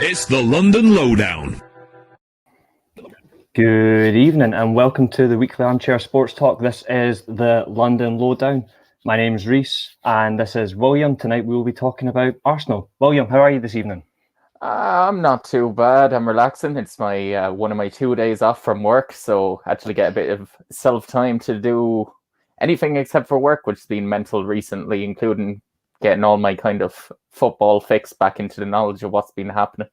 It's the London Lowdown. Good evening and welcome to the weekly Armchair Sports Talk. This is the London Lowdown. My name's Reece and this is William. Tonight we will be talking about Arsenal. William, how are you this evening? I'm not too bad. I'm relaxing. It's my one of my 2 days off from work, so actually get a bit of self-time to do anything except for work, which has been mental recently, including getting all my kind of football fix back into the knowledge of what's been happening.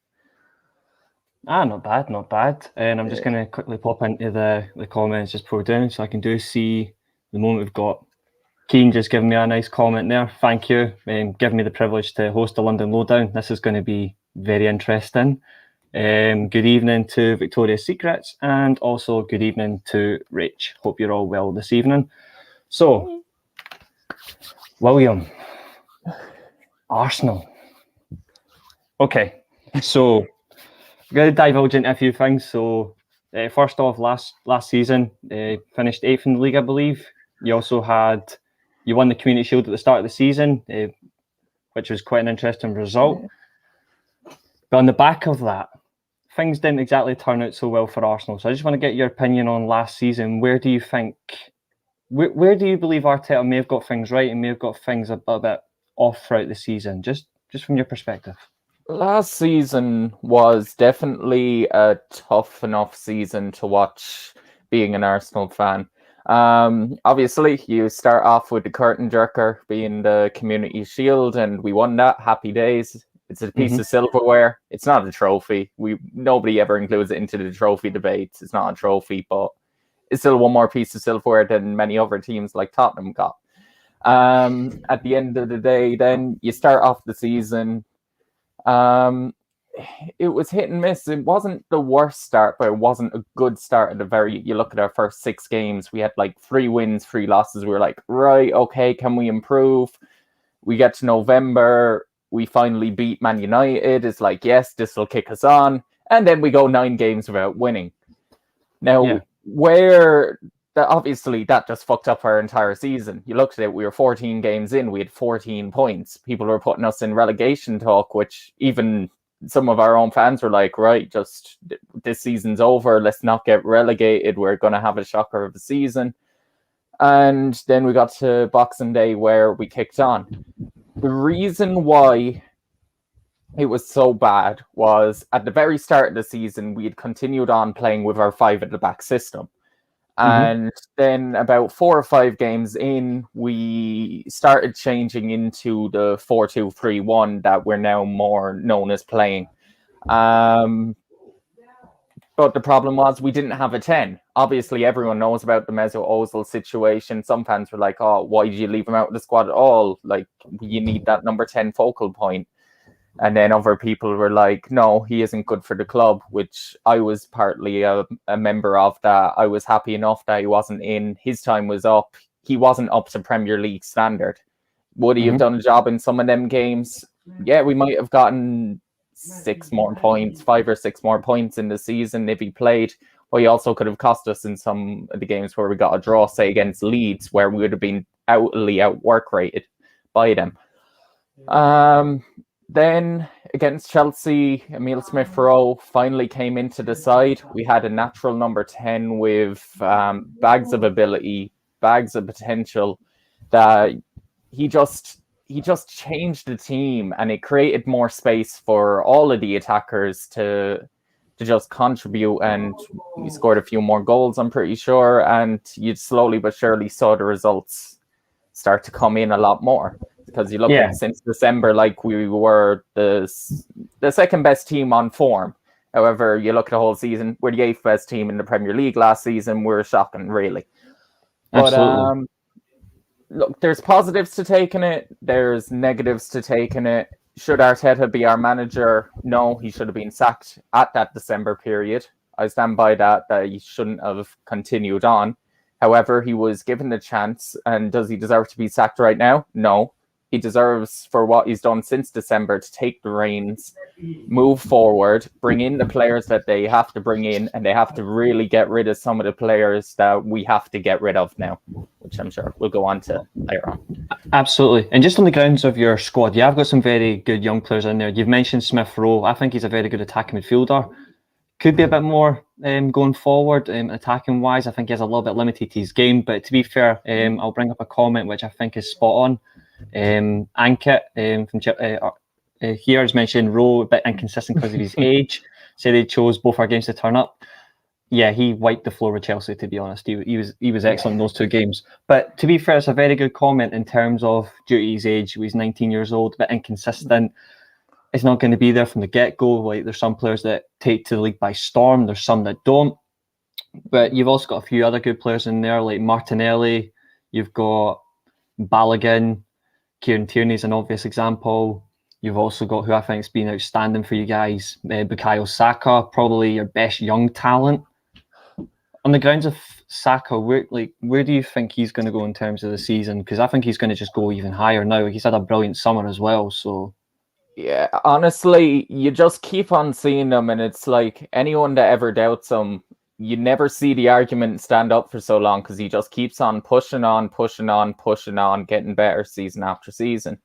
Not bad. And I'm just going to quickly pop into the comments just before we're doing, so I can see the moment we've got Keane just giving me a nice comment there. Thank you. Giving me the privilege to host the London Lowdown. This is going to be very interesting. Good evening to Victoria's Secrets and also good evening to Rich. Hope you're all well this evening. So, William, Arsenal. Okay, so I'm going to divulge into a few things. So, first off, last season, finished 8th in the league, I believe. You won the Community Shield at the start of the season, which was quite an interesting result. But on the back of that, things didn't exactly turn out so well for Arsenal. So I just want to get your opinion on last season. Where do you believe Arteta may have got things right and may have got things a bit off throughout the season? Just from your perspective. Last season was definitely a tough enough season to watch being an Arsenal fan. Obviously, you start off with the curtain jerker being the Community Shield, and we won that. Happy days. It's a piece of silverware. It's not a trophy. Nobody ever includes it into the trophy debates. It's not a trophy, but it's still one more piece of silverware than many other teams like Tottenham got. At the end of the day, then you start off the season. It was hit and miss. It wasn't the worst start, but it wasn't a good start you look at our first 6 games, we had like 3 wins, 3 losses. We were like, right, okay, can we improve? We get to November, we finally beat Man United. It's like, yes, this will kick us on. And then we go 9 games without winning. Now, obviously that just fucked up our entire season. You looked at it, we were 14 games in, we had 14 points. People were putting us in relegation talk, which even some of our own fans were like, right, just this season's over. Let's not get relegated. We're going to have a shocker of a season. And then we got to Boxing Day where we kicked on. The reason why it was so bad was at the very start of the season, we had continued on playing with our 5 at the back system. And then about 4 or 5 games in, we started changing into the 4-2-3-1 that we're now more known as playing. But the problem was we didn't have a 10. Obviously, everyone knows about the Mesut Ozil situation. Some fans were like, oh, why did you leave him out of the squad at all? Like, you need that number 10 focal point. And then other people were like, no, he isn't good for the club, which I was partly a member of that. I was happy enough that he wasn't in. His time was up. He wasn't up to Premier League standard. Would he have done a job in some of them games? Yeah, we might have gotten 5 or 6 more points in the season if he played. But he also could have cost us in some of the games where we got a draw, say against Leeds, where we would have been outwork rated by them. Then against Chelsea, Emile Smith-Rowe finally came into the side. We had a natural number 10 with bags of ability, bags of potential. That he just changed the team, and it created more space for all of the attackers to just contribute. And we scored a few more goals, I'm pretty sure. And you slowly but surely saw the results start to come in a lot more. Because you look at since December, like we were the second best team on form. However, you look at the whole season, we're the 8th best team in the Premier League last season. We're shocking, really. But look, there's positives to taking it. There's negatives to taking it. Should Arteta be our manager? No, he should have been sacked at that December period. I stand by that he shouldn't have continued on. However, he was given the chance, and does he deserve to be sacked right now? No. He deserves, for what he's done since December, to take the reins, move forward, bring in the players that they have to bring in, and they have to really get rid of some of the players that we have to get rid of now, which I'm sure we'll go on to later on. Absolutely. And just on the grounds of your squad, I've got some very good young players in there. You've mentioned Smith Rowe. I think he's a very good attacking midfielder. Could be a bit more going forward, attacking wise. I think he has a little bit limited to his game. But to be fair, I'll bring up a comment which I think is spot on. Ankit from here has mentioned Rowe a bit inconsistent because of his age. Said they chose both our games to turn up. Yeah, he wiped the floor with Chelsea, to be honest. He was excellent in those two games. But to be fair, it's a very good comment in terms of due to his age. He's 19 years old, a bit inconsistent. It's not going to be there from the get-go. Like, there's some players that take to the league by storm. There's some that don't. But you've also got a few other good players in there, like Martinelli. You've got Balogun. Kieran Tierney's an obvious example. You've also got who I think has been outstanding for you guys, Bukayo Saka, probably your best young talent. On the grounds of Saka, where do you think he's going to go in terms of the season? Because I think he's going to just go even higher now. He's had a brilliant summer as well. So yeah, honestly, you just keep on seeing them, and it's like anyone that ever doubts him, you never see the argument stand up for so long because he just keeps on, pushing on, getting better season after season.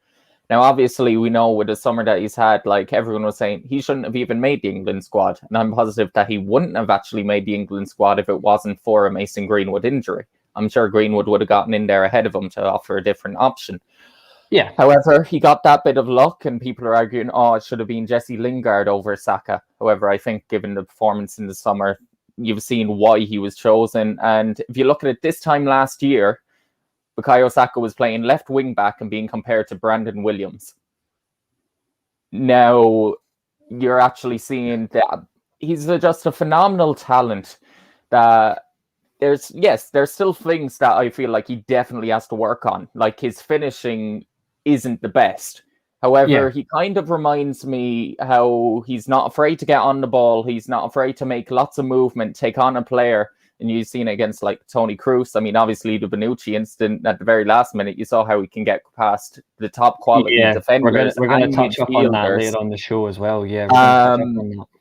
Now, obviously, we know with the summer that he's had, like everyone was saying, he shouldn't have even made the England squad. And I'm positive that he wouldn't have actually made the England squad if it wasn't for a Mason Greenwood injury. I'm sure Greenwood would have gotten in there ahead of him to offer a different option. Yeah. However, he got that bit of luck, and people are arguing, it should have been Jesse Lingard over Saka. However, I think given the performance in the summer, you've seen why he was chosen. And if you look at it this time last year, Bukayo Saka was playing left wing back and being compared to Brandon Williams. Now, you're actually seeing that he's just a phenomenal talent. That there's still things that I feel like he definitely has to work on. Like his finishing isn't the best. However, he kind of reminds me how he's not afraid to get on the ball. He's not afraid to make lots of movement, take on a player. And you've seen it against like Toni Kroos. I mean, obviously the Bonucci incident at the very last minute, you saw how he can get past the top quality defenders. We're going to touch up on that later on the show as well. Yeah,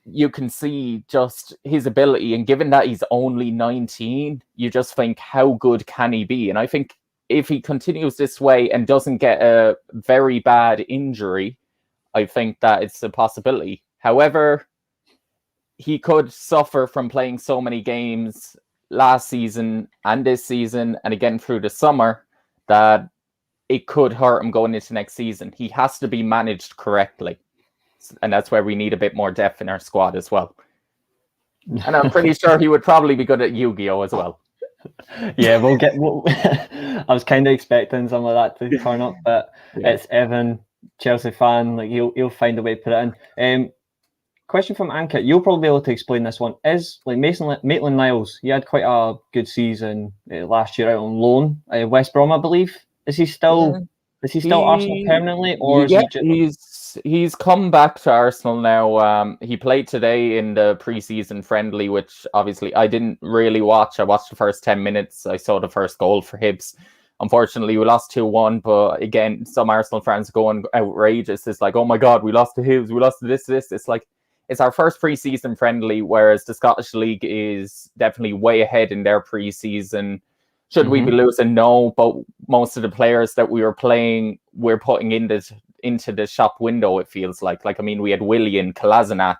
you can see just his ability, and given that he's only 19, you just think how good can he be? And I think if he continues this way and doesn't get a very bad injury, I think that it's a possibility. However, he could suffer from playing so many games last season and this season and again through the summer that it could hurt him going into next season. He has to be managed correctly, and that's where we need a bit more depth in our squad as well. And I'm pretty sure he would probably be good at Yu-Gi-Oh as well. Yeah, I was kind of expecting something like that to turn up, but It's Evan, Chelsea fan. Like he'll find a way to put it in. Question from Ankit. You'll probably be able to explain this one. Is like Maitland-Niles? He had quite a good season last year out on loan. West Brom, I believe. Is he still Arsenal permanently, or he's come back to Arsenal now? He played today in the pre-season friendly, which obviously I didn't really watch. I watched the first 10 minutes. I saw the first goal for Hibs. Unfortunately, we lost 2-1, but again, some Arsenal fans going outrageous. It's like, oh my God, we lost to Hibs, we lost to this. It's like, it's our first pre-season friendly, whereas the Scottish League is definitely way ahead in their pre-season. Should we be losing? No, but most of the players that we were playing, we're putting into the shop window, it feels like. Like, I mean, we had Willian, Kolasinac,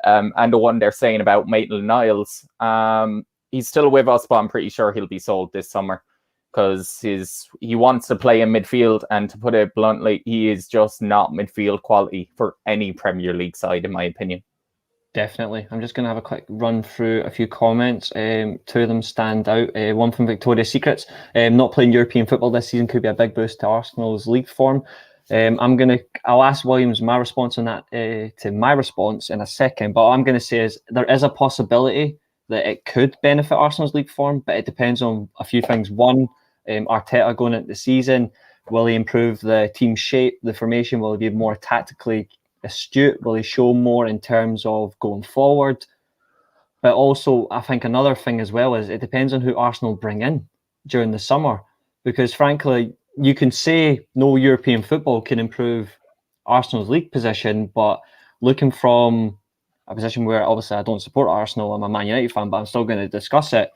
and the one they're saying about Maitland-Niles. He's still with us, but I'm pretty sure he'll be sold this summer because he wants to play in midfield, and to put it bluntly, he is just not midfield quality for any Premier League side, in my opinion. Definitely. I'm just going to have a quick run through a few comments. Two of them stand out. One from Victoria's Secrets. Not playing European football this season could be a big boost to Arsenal's league form. I'll ask Williams my response on that to my response in a second, but all I'm going to say is there is a possibility that it could benefit Arsenal's league form, but it depends on a few things. One, Arteta going into the season, will he improve the team shape, the formation? Will he be more tactically astute? Will he show more in terms of going forward? But also, I think another thing as well is it depends on who Arsenal bring in during the summer, because frankly, you can say no European football can improve Arsenal's league position, but looking from a position where obviously I don't support Arsenal, I'm a Man United fan, but I'm still going to discuss it.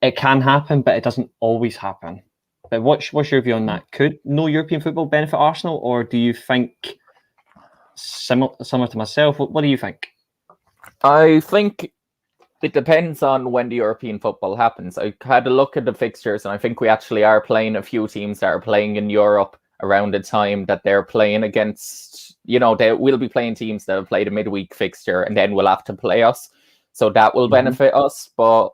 it can happen, but it doesn't always happen. But what's your view on that? Could no European football benefit Arsenal, or do you think similar to myself? What do you think? I think it depends on when the European football happens. I had a look at the fixtures, and I think we actually are playing a few teams that are playing in Europe around the time that they're playing against. They will be playing teams that have played a midweek fixture, and then will have to play us. So that will benefit us, but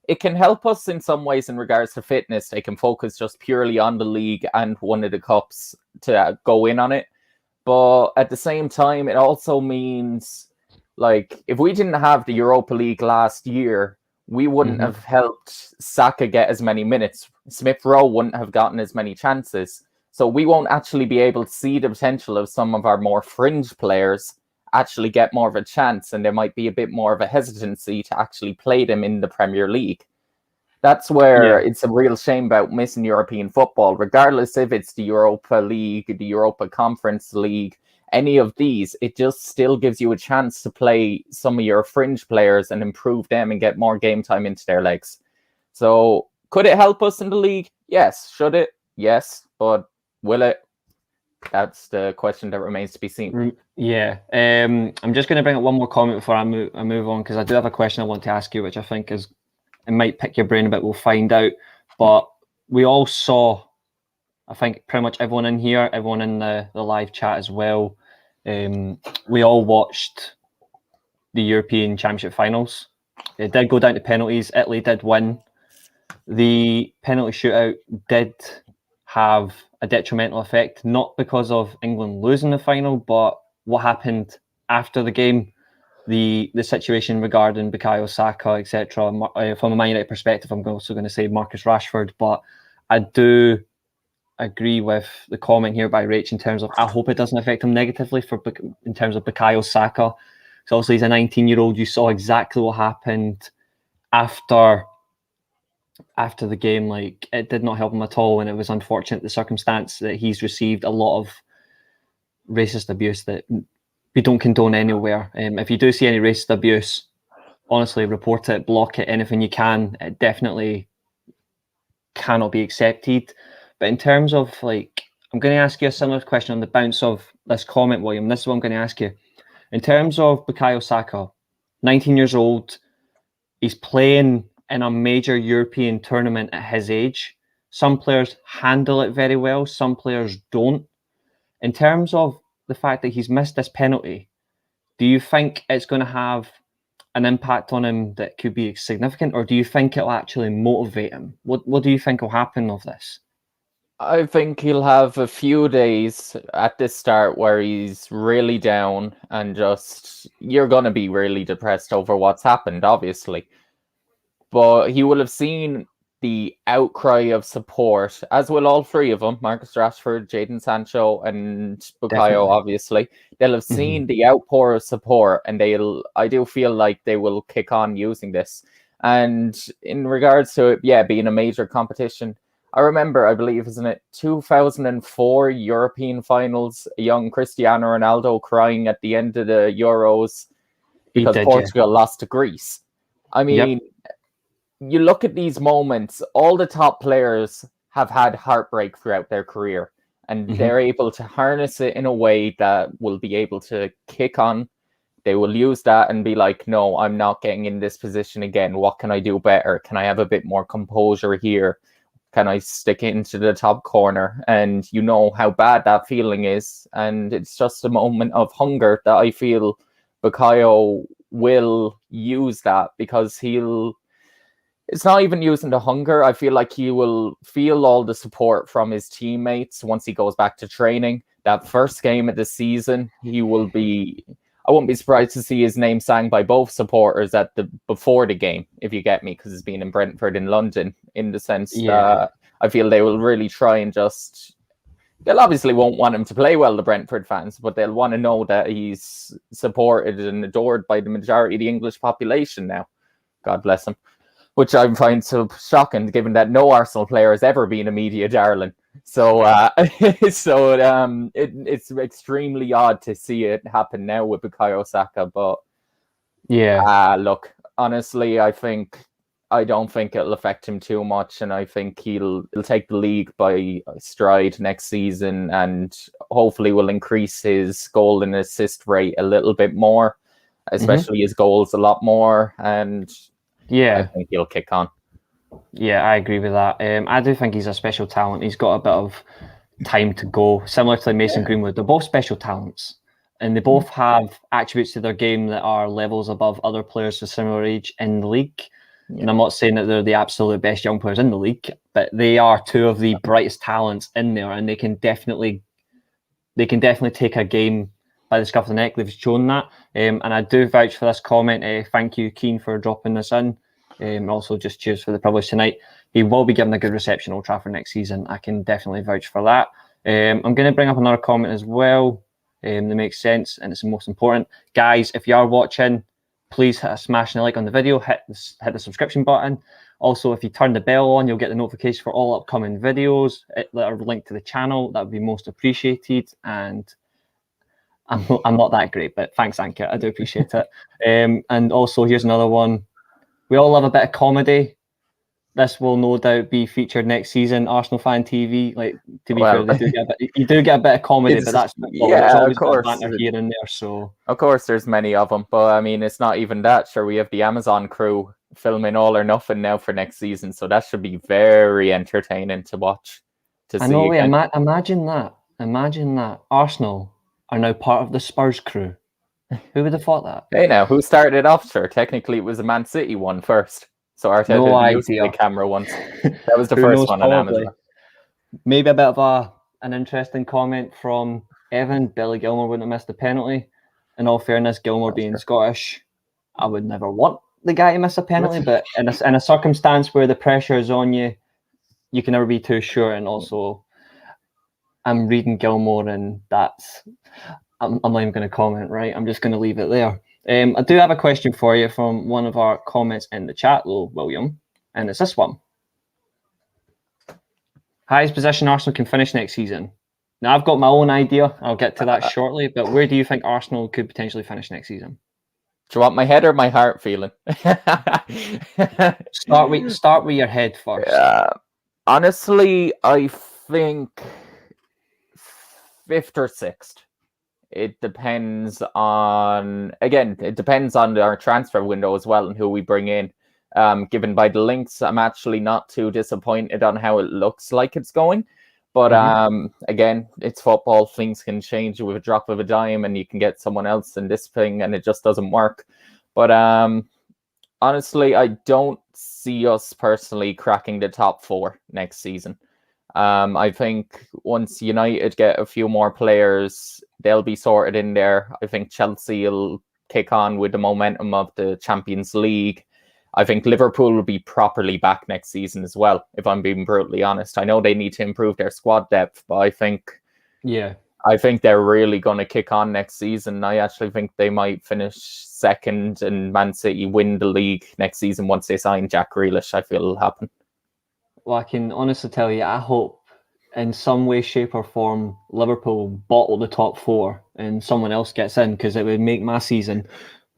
it can help us in some ways in regards to fitness. They can focus just purely on the league and one of the cups to go in on it. But at the same time, it also means, like, if we didn't have the Europa League last year, we wouldn't have helped Saka get as many minutes. Smith Rowe wouldn't have gotten as many chances. So we won't actually be able to see the potential of some of our more fringe players actually get more of a chance, and there might be a bit more of a hesitancy to actually play them in the Premier League. That's where it's a real shame about missing European football, regardless if it's the Europa League, the Europa Conference League, any of these. It just still gives you a chance to play some of your fringe players and improve them and get more game time into their legs. So could it help us in the league? Yes. Should it? Yes. But will it? That's the question that remains to be seen. Yeah. I'm just going to bring up one more comment before I move on, because I do have a question I want to ask you, which I think it might pick your brain a bit. We'll find out. But we all saw, I think pretty much everyone in here, everyone in the live chat as well, we all watched the European Championship finals. It did go down to penalties. Italy did win. The penalty shootout did have a detrimental effect, not because of England losing the final, but what happened after the game, the situation regarding Bukayo Saka, etc. From a Man United perspective, I'm also going to say Marcus Rashford, but I do agree with the comment here by Rach in terms of I hope it doesn't affect him negatively in terms of Bukayo Saka. So obviously he's a 19-year-old. You saw exactly what happened after the game. Like, it did not help him at all, and it was unfortunate the circumstance that he's received a lot of racist abuse that we don't condone anywhere. If you do see any racist abuse, honestly, report it, block it, anything you can. It definitely cannot be accepted. But in terms of, like, I'm going to ask you a similar question on the bounce of this comment, William. This is what I'm going to ask you. In terms of Bukayo Saka, 19 years old, he's playing in a major European tournament at his age. Some players handle it very well, some players don't. In terms of the fact that he's missed this penalty, do you think it's going to have an impact on him that could be significant, or do you think it'll actually motivate him? What do you think will happen of this? I think he'll have a few days at this start where he's really down, and just, you're going to be really depressed over what's happened, obviously. But he will have seen the outcry of support, as will all three of them, Marcus Rashford, Jadon Sancho, and Bukayo, Definitely. obviously. They'll have seen the outpour of support, and I do feel like they will kick on using this. And in regards to it, being a major competition, I remember, I believe, isn't it 2004 European finals, a young Cristiano Ronaldo crying at the end of the Euros because Portugal lost to Greece. I mean, you look at these moments, all the top players have had heartbreak throughout their career, and they're able to harness it in a way that will be able to kick on. They will use that and be like, no, I'm not getting in this position again. What can I do better? Can I have a bit more composure here? Can I stick it into the top corner? And you know how bad that feeling is. And it's just a moment of hunger that I feel Bukayo will use that, because it's not even using the hunger. I feel like he will feel all the support from his teammates once he goes back to training. That first game of the season, I wouldn't be surprised to see his name sang by both supporters before the game, if you get me, because it's been in Brentford in London, in the sense that I feel they will really try and they'll obviously won't want him to play well, the Brentford fans, but they'll want to know that he's supported and adored by the majority of the English population now. God bless him. Which I find so shocking, given that no Arsenal player has ever been a media darling. So, it's extremely odd to see it happen now with Bukayo Saka. But look, honestly, I think I don't think it'll affect him too much, and I think he'll take the league by stride next season, and hopefully will increase his goal and assist rate a little bit more, especially his goals a lot more, and I think he'll kick on. Yeah, I agree with that. I do think he's a special talent. He's got a bit of time to go, similar to Mason Greenwood. They're both special talents, and they both have attributes to their game that are levels above other players of similar age in the league. Yeah. And I'm not saying that they're the absolute best young players in the league, but they are two of the brightest talents in there, and they can definitely take a game by the scruff of the neck. They've shown that, and I do vouch for this comment. Thank you, Keane, for dropping this in. Also, just cheers for the privilege tonight. He will be given a good reception at Old Trafford next season. I can definitely vouch for that. I'm going to bring up another comment as well that makes sense, and it's the most important. Guys, if you are watching, please hit a smashing like on the video, hit the subscription button. Also, if you turn the bell on, you'll get the notification for all upcoming videos that are linked to the channel. That would be most appreciated. And I'm not that great, but thanks, Ankit. I do appreciate it. And also, here's another one. We all love a bit of comedy. This will no doubt be featured next season. Arsenal Fan TV. Like, to be fair, you do get a bit of comedy, but that's football. There's always a bit of banter here and there. So of course, there's many of them, but I mean, it's not even that. Sure, we have the Amazon crew filming All or Nothing now for next season, so that should be very entertaining to watch. Imagine that. Imagine that Arsenal are now part of the Spurs crew. Who would have thought that? Hey, now who started it off? Sure, technically it was a Man City one first. So Arteta used the camera once. That was the first one on Amazon. Maybe a bit of an interesting comment from Evan. Billy Gilmore wouldn't have missed the penalty. In all fairness, Gilmore being Scottish, I would never want the guy to miss a penalty. But in a circumstance where the pressure is on you, you can never be too sure. And also, I'm reading Gilmore, and I'm not even going to comment, right? I'm just going to leave it there. I do have a question for you from one of our comments in the chat, though, William, and it's this one. Highest position Arsenal can finish next season. Now, I've got my own idea. I'll get to that shortly, but where do you think Arsenal could potentially finish next season? Do you want my head or my heart feeling? Start with your head first. Honestly, I think 5th or 6th. It depends on our transfer window as well and who we bring in. Given by the links, I'm actually not too disappointed on how it looks like it's going. But again, it's football. Things can change with a drop of a dime, and you can get someone else in this thing, and it just doesn't work. But honestly, I don't see us personally cracking the top 4 next season. I think once United get a few more players, they'll be sorted in there. I think Chelsea will kick on with the momentum of the Champions League. I think Liverpool will be properly back next season as well, if I'm being brutally honest. I know they need to improve their squad depth, but I think they're really going to kick on next season. I actually think they might finish 2nd and Man City win the league next season once they sign Jack Grealish. I feel it'll happen. Well, I can honestly tell you, I hope in some way, shape or form, Liverpool bottle the top 4 and someone else gets in, because it would make my season.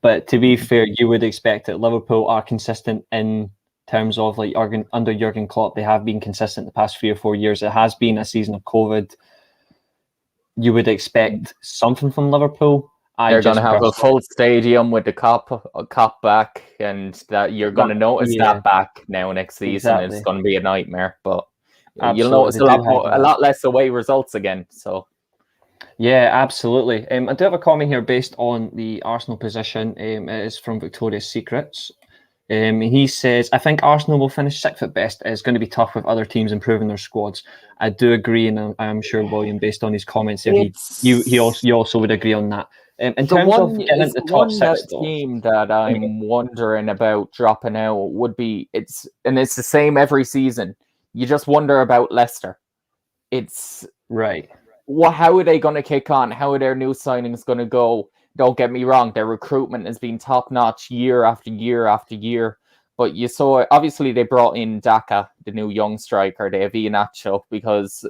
But to be fair, you would expect that Liverpool are consistent in terms of like under Jurgen Klopp. They have been consistent the past 3 or 4 years. It has been a season of COVID. You would expect something from Liverpool. They're going to have a full stadium with the cop back, and that you're going to notice that back now next season. Exactly. It's going to be a nightmare, but you'll notice a lot less away results again. So, yeah, absolutely. I do have a comment here based on the Arsenal position. It is from Victoria's Secrets. He says, I think Arsenal will finish 6th at best. It's going to be tough with other teams improving their squads. I do agree, and I'm sure William, based on his comments, he also would agree on that. In terms of getting into the top 6, team that I'm wondering about dropping out would be it's the same every season. You just wonder about Leicester. It's right. How are they going to kick on? How are their new signings going to go? Don't get me wrong, their recruitment has been top notch year after year after year. But you saw, obviously, they brought in Daka, the new young striker. They have Iheanacho, because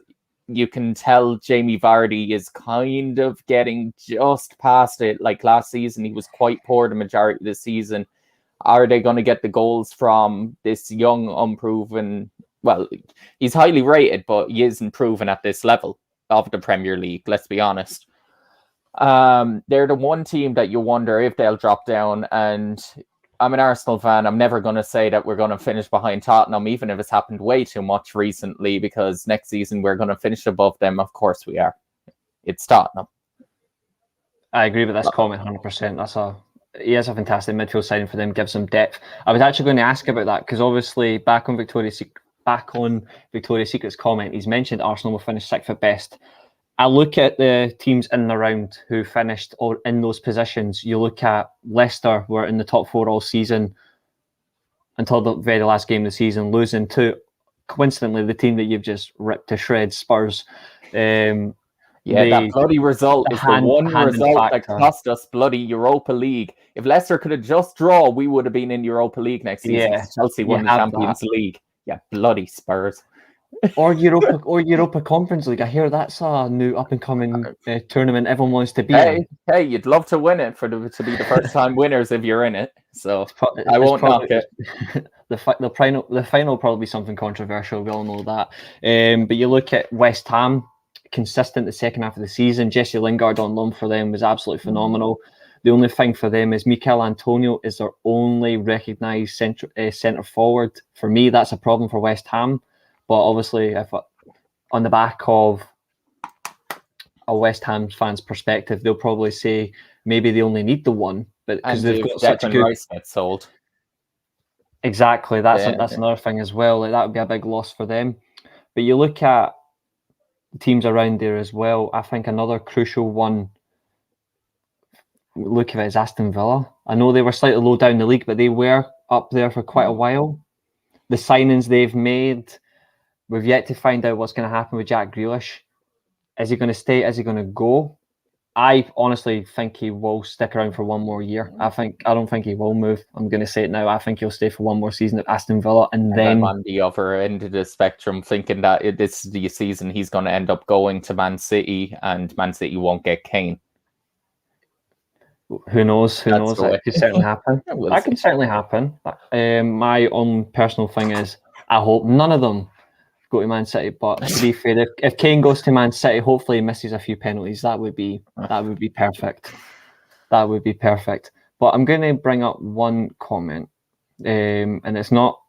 you can tell Jamie Vardy is kind of getting just past it. Like last season, he was quite poor the majority of the season. Are they going to get the goals from this young, unproven? Well, he's highly rated, but he isn't proven at this level of the Premier League. Let's be honest. They're the one team that you wonder if they'll drop down. And I'm an Arsenal fan. I'm never going to say that we're going to finish behind Tottenham, even if it's happened way too much recently, because next season we're going to finish above them. Of course we are. It's Tottenham. I agree with this comment 100%. He is a fantastic midfield signing for them, gives them depth. I was actually going to ask about that because obviously back on Victoria's Secret's comment, he's mentioned Arsenal will finish 6th at best. I look at the teams in and around who finished in those positions. You look at Leicester, who were in the top 4 all season until the very last game of the season, losing to, coincidentally, the team that you've just ripped to shreds, Spurs. That bloody result is the one result that cost us bloody Europa League. If Leicester could have just drawn, we would have been in Europa League next season. Yeah, Chelsea won the Champions League. Yeah, bloody Spurs. Or Europa Conference League. I hear that's a new up and coming tournament everyone wants to be in. Hey, you'd love to win it to be the first time winners if you're in it. So I won't knock it. The final will probably be something controversial. We all know that. But you look at West Ham, consistent the second half of the season. Jesse Lingard on loan for them was absolutely phenomenal. The only thing for them is Mikel Antonio is their only recognised centre forward. For me, that's a problem for West Ham. But obviously, if on the back of a West Ham fan's perspective, they'll probably say maybe they only need the one, but because they've got such a good. Rice gets sold. Exactly, that's another thing as well. Like, that would be a big loss for them. But you look at teams around there as well. I think another crucial one. Look at it is Aston Villa. I know they were slightly low down the league, but they were up there for quite a while. The signings they've made. We've yet to find out what's going to happen with Jack Grealish. Is he going to stay? Is he going to go? I honestly think he will stick around for one more year. I don't think he will move. I'm going to say it now. I think he'll stay for one more season at Aston Villa, and then I'm on the other end of the spectrum, thinking that this is the season he's going to end up going to Man City, and Man City won't get Kane. Who knows? Who knows? That could certainly happen. That could certainly happen. My own personal thing is, I hope none of them go to Man City, but to be fair, if Kane goes to Man City, hopefully he misses a few penalties. That would be perfect. That would be perfect. But I'm going to bring up one comment, and it's not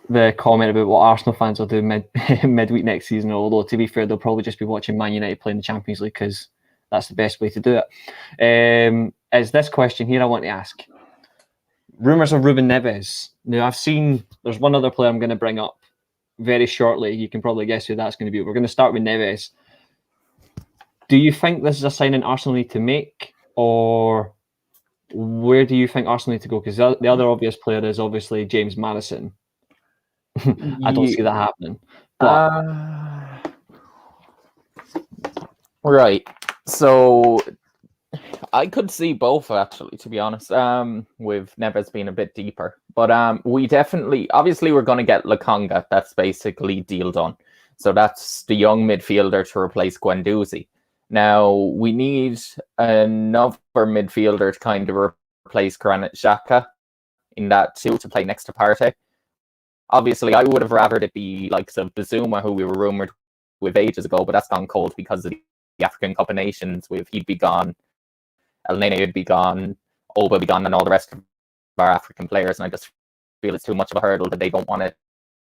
the comment about what Arsenal fans will do midweek next season. Although to be fair, they'll probably just be watching Man United play in the Champions League because that's the best way to do it. Is this question here I want to ask? Rumours of Ruben Neves. Now I've seen there's one other player I'm going to bring up very shortly. You can probably guess who that's going to be. We're going to start with Neves. Do you think this is a signing Arsenal need to make, or where do you think Arsenal need to go? Because the other obvious player is obviously James Maddison. I don't see that happening. But right. So I could see both, actually, to be honest, with Neves being a bit deeper. But we definitely, obviously, we're going to get Lokonga. That's basically deal done. So that's the young midfielder to replace Guendouzi. Now, we need another midfielder to kind of replace Granit Xhaka in that too, to play next to Partey. Obviously, I would have rathered it be likes of Bazuma, who we were rumoured with ages ago, but that's gone cold because of the African Cup of Nations. He'd be gone, El Nene would be gone, Oba would be gone, and all the rest of our African players. And I just feel it's too much of a hurdle that they don't want to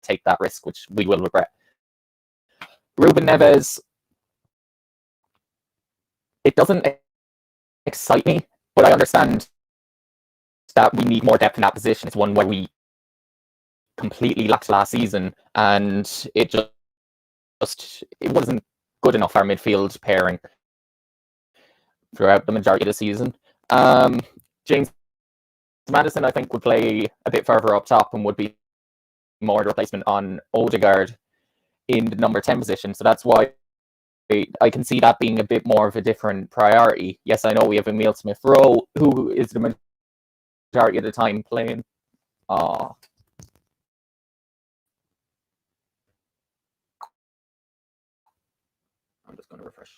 take that risk, which we will regret. Ruben Neves, it doesn't excite me, but I understand that we need more depth in that position. It's one where we completely lacked last season, and it wasn't good enough, our midfield pairing, throughout the majority of the season. James Maddison, I think, would play a bit further up top and would be more the replacement on Odegaard in the number 10 position. So that's why I can see that being a bit more of a different priority. Yes, I know we have Emile Smith-Rowe, who is the majority of the time playing. I'm just going to refresh.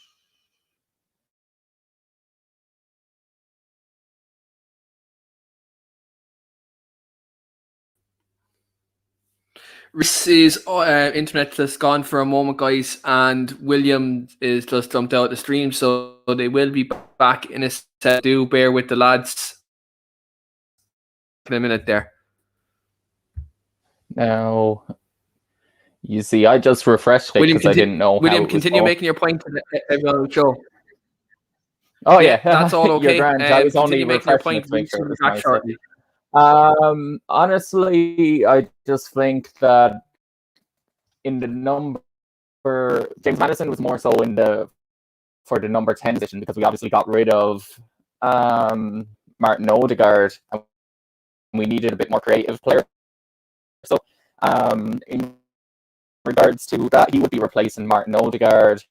Reece's internet just gone for a moment, guys, and William is just jumped out of the stream, so they will be back in a set. Do bear with the lads in a minute there. Now, you see, I just refreshed it because I didn't know. William, continue making your point to everyone on the show. Oh yeah, that's all okay. You're grand. I was only refreshing to make sure it was my shortly. Honestly, I just think that in the number, James Maddison was more so for the number 10 position, because we obviously got rid of Martin Odegaard and we needed a bit more creative player. So in regards to that, he would be replacing Martin Odegaard,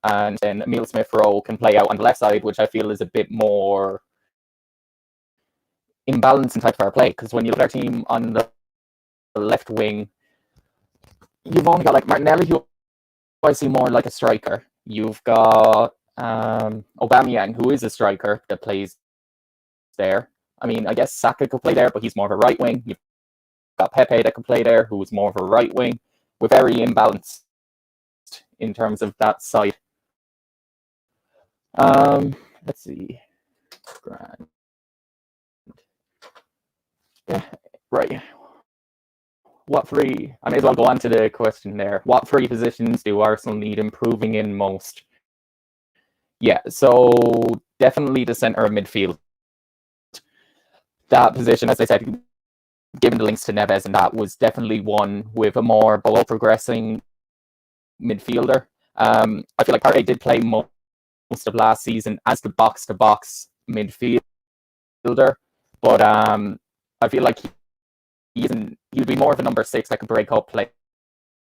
and then Emile Smith-Rowe can play out on the left side, which I feel is a bit more imbalanced in type of our play, because when you look at our team on the left wing, you've only got like Martinelli, who I see more like a striker. You've got Aubameyang, who is a striker that plays there. I mean, I guess Saka could play there, but he's more of a right wing. You've got Pepe that could play there, who is more of a right wing. We're very imbalanced in terms of that side. Let's see. Grand. Yeah, right. What three? I may as well go on to the question there. What three positions do Arsenal need improving in most? Yeah, so definitely the centre of midfield. That position, as I said, given the links to Neves, and that was definitely one with a more below progressing midfielder. I feel like Partey did play most of last season as the box-to-box midfielder, but I feel like he'd be more of a number 6 that can break up play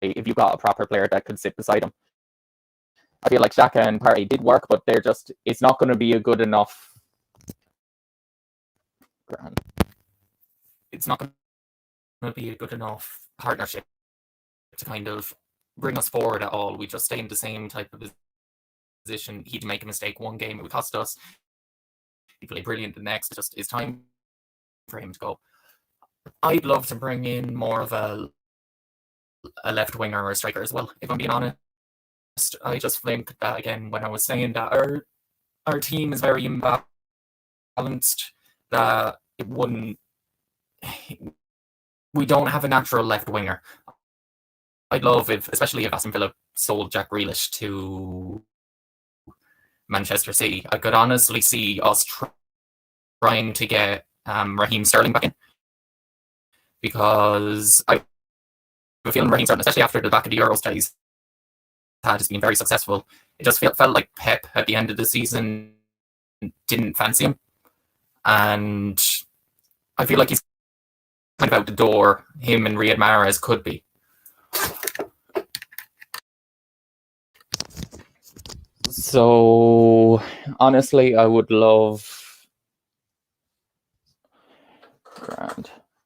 if you got a proper player that could sit beside him. I feel like Xhaka and Partey did work, but it's not going to be a good enough. It's not going to be a good enough partnership to kind of bring us forward at all. We just stay in the same type of position. He'd make a mistake one game, it would cost us. He played brilliant the next. It's time for him to go. I'd love to bring in more of a left winger or a striker as well, if I'm being honest. I just think that, again, when I was saying that our team is very imbalanced, that it wouldn't. We don't have a natural left winger. I'd love especially if Aston Villa sold Jack Grealish to Manchester City. I could honestly see us trying to get Raheem Sterling back in, because I have a feeling Raheem Sterling, especially after the back of the Euros that he's had, has been very successful. It just felt like Pep at the end of the season didn't fancy him, and I feel like he's kind of out the door. Him and Riyad Mahrez could be. So honestly, I would love.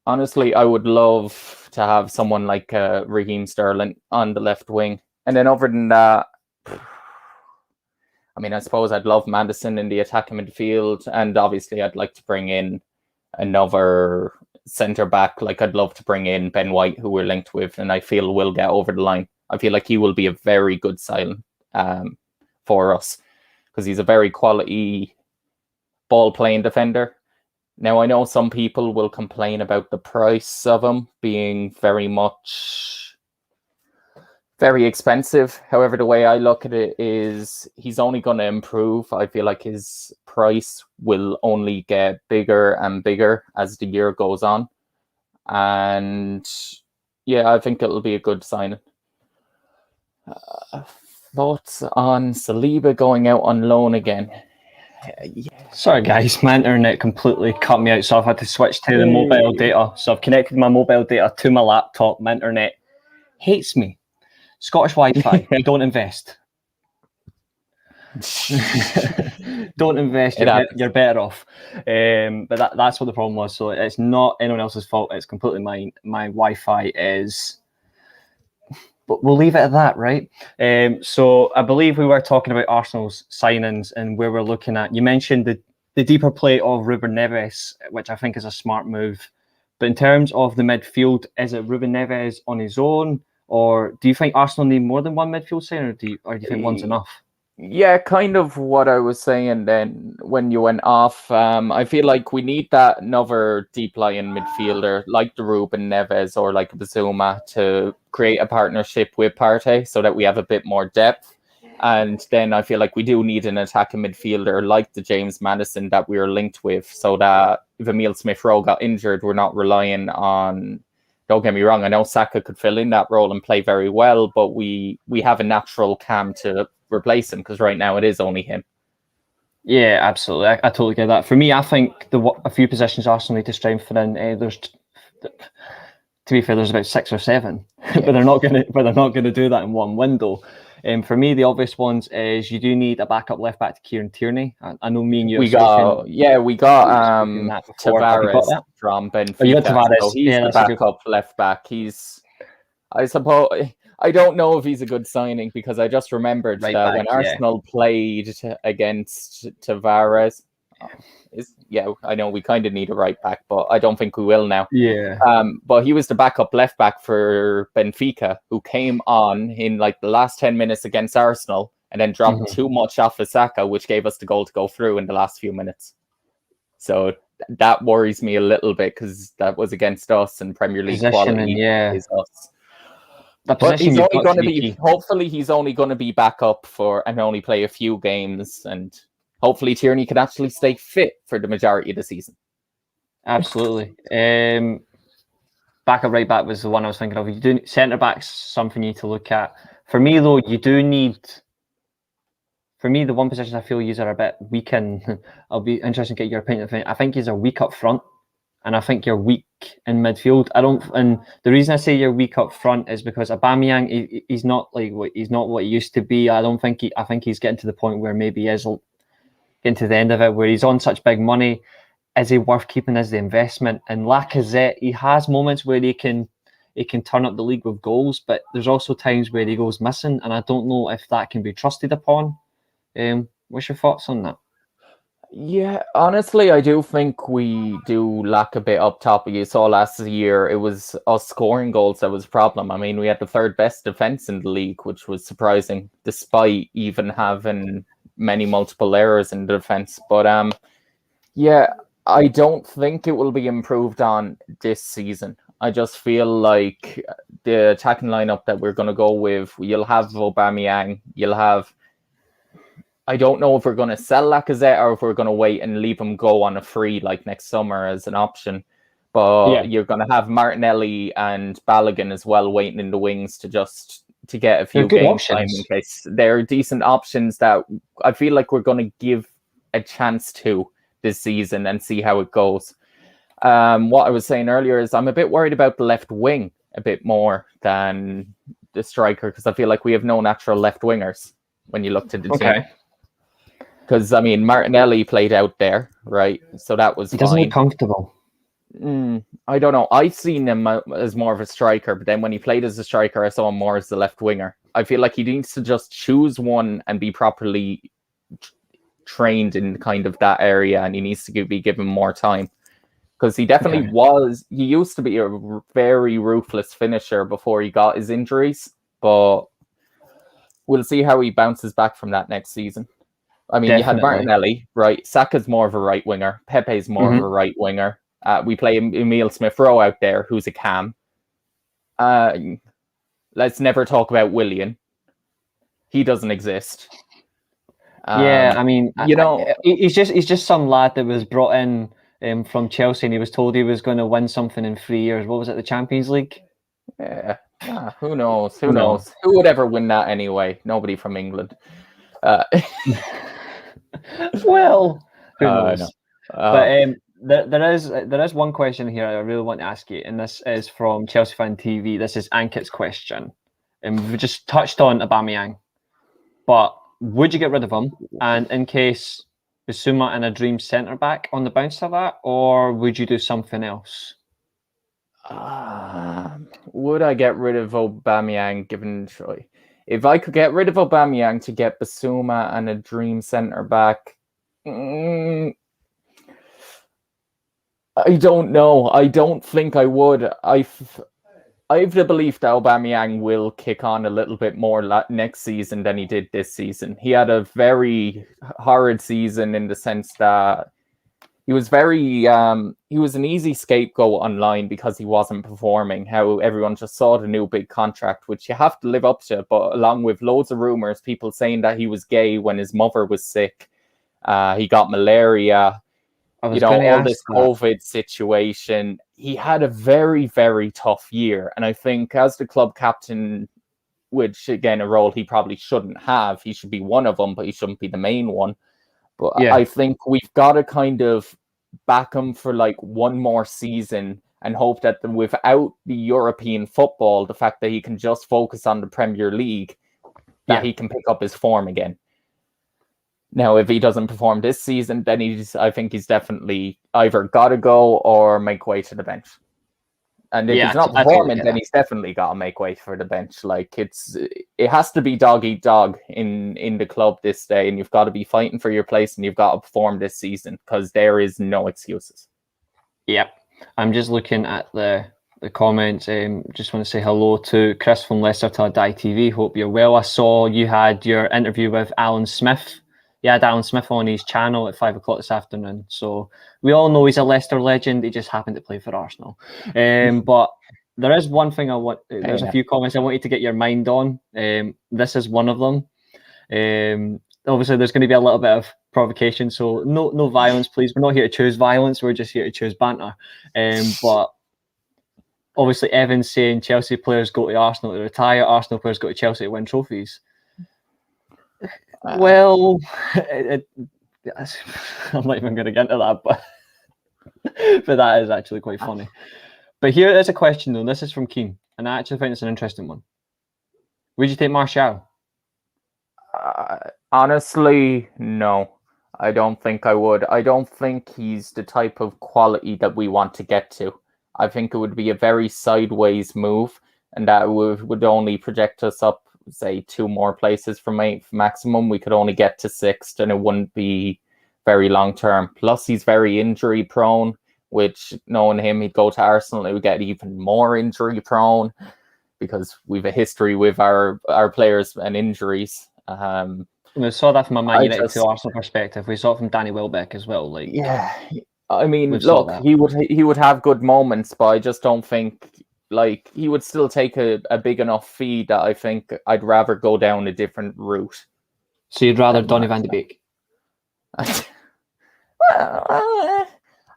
Honestly, I would love to have someone like Raheem Sterling on the left wing. And then other than that, I mean, I suppose I'd love Maddison in the attacking midfield. And obviously, I'd like to bring in another centre-back. Like, I'd love to bring in Ben White, who we're linked with, and I feel will get over the line. I feel like he will be a very good sign for us, because he's a very quality ball-playing defender. Now, I know some people will complain about the price of him being very expensive. However, the way I look at it is he's only going to improve. I feel like his price will only get bigger and bigger as the year goes on. And yeah, I think it'll be a good signing. Thoughts on Saliba going out on loan again? Yeah. Sorry guys, my internet completely cut me out, so I've had to switch to the mobile data. So I've connected my mobile data to my laptop. My internet hates me. Scottish Wi-Fi, don't invest. Don't invest, you're better off. But that's what the problem was. So it's not anyone else's fault, it's completely mine. My Wi-Fi is... But we'll leave it at that, right? So I believe we were talking about Arsenal's signings and where we're looking at. You mentioned the deeper play of Ruben Neves, which I think is a smart move. But in terms of the midfield, is it Ruben Neves on his own, or do you think Arsenal need more than one midfield signing, or do you think one's enough? Yeah, kind of what I was saying then when you went off. I feel like we need that another deep lying midfielder like the Ruben Neves or like Bazuma to create a partnership with Partey so that we have a bit more depth. And then I feel like we do need an attacking midfielder like the James Maddison that we are linked with, so that if Emile Smith-Rowe got injured, we're not relying on. Don't get me wrong, I know Saka could fill in that role and play very well, but we have a natural cam to replace him because right now it is only him. Yeah, absolutely. I totally get that. For me, I think a few positions Arsenal need to strengthen in. To be fair, there's about 6 or 7, but they're not going to do that in one window. For me, the obvious ones is you do need a backup left back to Kieran Tierney. I know me and you. We got Tavares from Benfica. So he's the backup left back. I suppose. I don't know if he's a good signing because I just remembered that when Arsenal played against Tavares, I know we kind of need a right back, but I don't think we will now. Yeah. But he was the backup left back for Benfica, who came on in like the last 10 minutes against Arsenal and then dropped too much off of Saka, which gave us the goal to go through in the last few minutes. So that worries me a little bit because that was against us and Premier League quality is us. But he's only going to be. Hopefully, he's only going to be back up for and only play a few games, and hopefully Tierney can actually stay fit for the majority of the season. Absolutely. Backup right back was the one I was thinking of. You do centre back's something you need to look at. For me, though, you do need. For me, the one position I feel you are a bit weak in. I'll be interested to get your opinion. I think he's weak up front. And I think you're weak in midfield. And the reason I say you're weak up front is because Aubameyang, he's not what he used to be. I think he's getting to the point where maybe he is getting to the end of it, where he's on such big money. Is he worth keeping as the investment? And Lacazette, he has moments where he can turn up the league with goals, but there's also times where he goes missing, and I don't know if that can be trusted upon. What's your thoughts on that? Yeah, honestly, I do think we do lack a bit up top. You saw last year, it was us scoring goals that was a problem. I mean, we had the 3rd best defense in the league, which was surprising, despite even having many multiple errors in the defense. But I don't think it will be improved on this season. I just feel like the attacking lineup that we're going to go with, you'll have Aubameyang, you'll have. I don't know if we're going to sell Lacazette or if we're going to wait and leave him go on a free like next summer as an option. But you're going to have Martinelli and Balogun as well waiting in the wings to get a few game time in case they're decent options that I feel like we're going to give a chance to this season and see how it goes. What I was saying earlier is I'm a bit worried about the left wing a bit more than the striker because I feel like we have no natural left wingers when you look to the team. Because, I mean, Martinelli played out there, right? So that was fine. He doesn't look comfortable. I don't know. I've seen him as more of a striker, but then when he played as a striker, I saw him more as the left winger. I feel like he needs to just choose one and be properly trained in kind of that area, and he needs to be given more time. Because he definitely he used to be a very ruthless finisher before he got his injuries, but we'll see how he bounces back from that next season. I mean, you had Martinelli, right? Saka's more of a right winger. Pepe's more of a right winger. We play Emile Smith-Rowe out there, who's a cam. Let's never talk about Willian. He doesn't exist. I mean, he's just some lad that was brought in from Chelsea, and he was told he was going to win something in 3 years. What was it, the Champions League? Yeah. Who knows? Who knows? Who would ever win that anyway? Nobody from England. Well, who knows? But there is one question here I really want to ask you, and this is from Chelsea Fan TV. This is Ankit's question, and we've just touched on Aubameyang, but would you get rid of him? And in case Bissouma and a dream centre back on the bounce of that, or would you do something else? Would I get rid of Aubameyang given choice? If I could get rid of Aubameyang to get Bissouma and a dream centre back, I don't know. I don't think I would. I've the belief that Aubameyang will kick on a little bit more next season than he did this season. He had a very horrid season in the sense that he was he was an easy scapegoat online because he wasn't performing. How everyone just saw the new big contract, which you have to live up to, but along with loads of rumors, people saying that he was gay when his mother was sick, he got malaria, all this COVID situation. He had a very, very tough year. And I think as the club captain, which again, a role he probably shouldn't have, he should be one of them, but he shouldn't be the main one. But I think we've got to kind of back him for like one more season and hope that without the European football, the fact that he can just focus on the Premier League, that he can pick up his form again. Now, if he doesn't perform this season, then I think he's definitely either got to go or make way to the bench. And if he's not performing, then he's definitely got to make way for the bench. Like it has to be dog eat dog in the club this day, and you've got to be fighting for your place, and you've got to perform this season because there is no excuses. Yep, I'm just looking at the comments. Just want to say hello to Chris from Leicester to Die TV. Hope you're well. I saw you had your interview with Alan Smith. He had Alan Smith on his channel at 5 o'clock this afternoon. So we all know he's a Leicester legend. He just happened to play for Arsenal. But there is one thing there's a few comments I want you to get your mind on. This is one of them. Obviously, there's going to be a little bit of provocation. So no violence, please. We're not here to choose violence. We're just here to choose banter. But obviously, Evan's saying Chelsea players go to Arsenal to retire. Arsenal players go to Chelsea to win trophies. Well, I'm not even going to get into that, but that is actually quite funny. But here is a question, though. This is from Keane, and I actually think it's an interesting one. Would you take Martial? Honestly, no. I don't think I would. I don't think he's the type of quality that we want to get to. I think it would be a very sideways move, and that would only project us up, say, 2 more places from 8 maximum. We could only get to 6th, and it wouldn't be very long term. Plus, he's very injury prone, which, knowing him, he'd go to Arsenal, it would get even more injury prone because we've a history with our players and injuries. We saw that from a Man United to Arsenal perspective. We saw it from Danny Welbeck as well. I mean, look, he would have good moments, but I just don't think. Like, he would still take a big enough fee that I think I'd rather go down a different route. So you'd rather Donny van de Beek?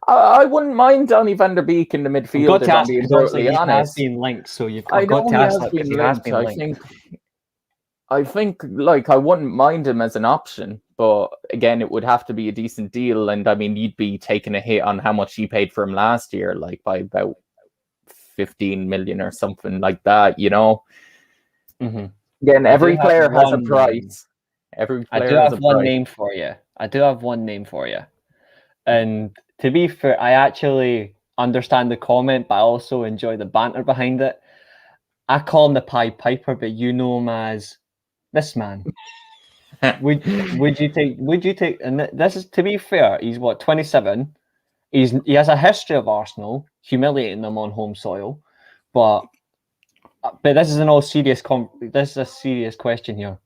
I wouldn't mind Donny van der Beek in the midfield, if I'm being totally honest. He has been linked, so you've got to ask that because he has been linked. I think, like, I wouldn't mind him as an option, but again, it would have to be a decent deal, and I mean, you'd be taking a hit on how much you paid for him last year, like by about 15 million or something like that, Mm-hmm. Again, every player has a price. I do have one name for you. And to be fair, I actually understand the comment, but I also enjoy the banter behind it. I call him the Pied Piper, but you know him as this man. Would you take? And this is, to be fair, he's 27. He has a history of Arsenal humiliating them on home soil, but this is this is a serious question here.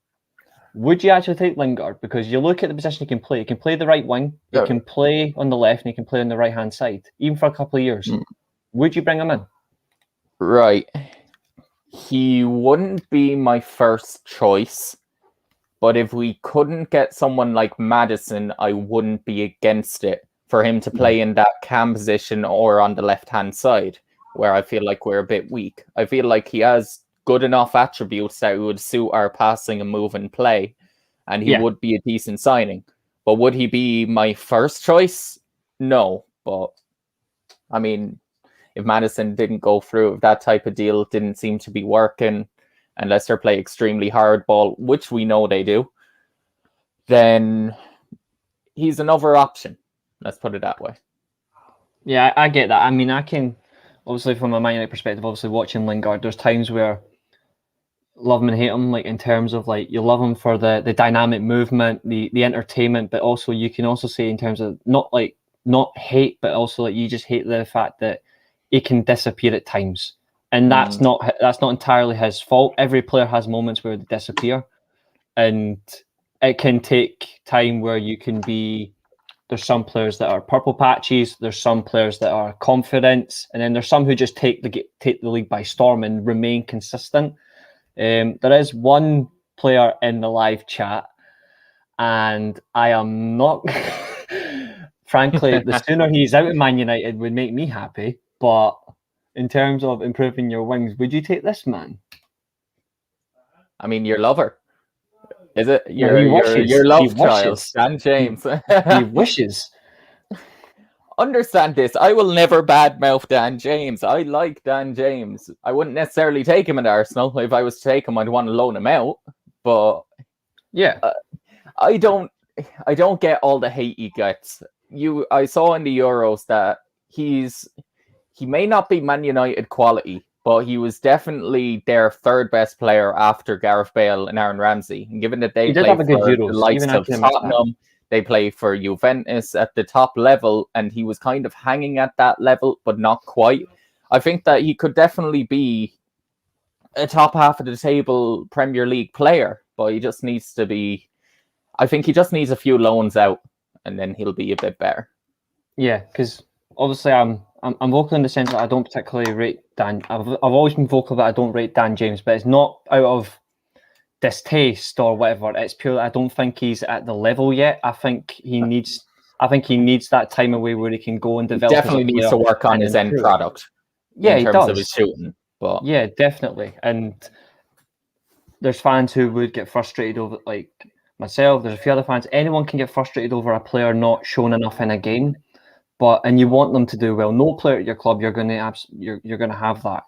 Would you actually take Lingard? Because you look at the position he can play. He can play the right wing. He can play on the left, and he can play on the right hand side, even for a couple of years. Would you bring him in? Right. He wouldn't be my first choice, but if we couldn't get someone like Maddison, I wouldn't be against it. For him to play in that cam position or on the left-hand side, where I feel like we're a bit weak. I feel like he has good enough attributes that would suit our passing and move and play, and he would be a decent signing. But would he be my first choice? No. But, I mean, if Maddison didn't go through, if that type of deal didn't seem to be working, and Leicester play extremely hardball, which we know they do, then he's another option. Let's put it that way. Yeah, I get that. I mean, I can, obviously, from a Man United perspective, obviously watching Lingard, there's times where love him and hate him, like in terms of like you love him for the dynamic movement, the entertainment, but also you can also say in terms of not like not hate, but also like you just hate the fact that he can disappear at times, and that's not entirely his fault. Every player has moments where they disappear, and it can take time where you can be. There's some players that are purple patches. There's some players that are confident, and then there's some who just take the league by storm and remain consistent. There is one player in the live chat, and I am not. Frankly, the sooner he's out of Man United would make me happy. But in terms of improving your wings, would you take this man? I mean, your lover. Is it wishes. your love He child, wishes. Dan James? He wishes. Understand this. I will never badmouth Dan James. I like Dan James. I wouldn't necessarily take him at Arsenal. If I was to take him, I'd want to loan him out. But yeah, I don't get all the hate he gets. I saw in the Euros that he may not be Man United quality, but he was definitely their third best player after Gareth Bale and Aaron Ramsey. And given that they play for the likes of Tottenham, they play for Juventus at the top level, and he was kind of hanging at that level, but not quite. I think that he could definitely be a top half of the table Premier League player, but he just needs to be. I think he just needs a few loans out, and then he'll be a bit better. Yeah, because obviously I'm vocal in the sense that I don't particularly rate Dan. I've always been vocal that I don't rate Dan James, but it's not out of distaste or whatever. It's purely I don't think he's at the level yet. I think he needs that time away where he can go and develop. He definitely needs to work on his end product. Yeah, in terms of his shooting. But yeah, definitely. And there's fans who would get frustrated over, like myself. There's a few other fans. Anyone can get frustrated over a player not shown enough in a game. And you want them to do well. No player at your club, you're going to have that.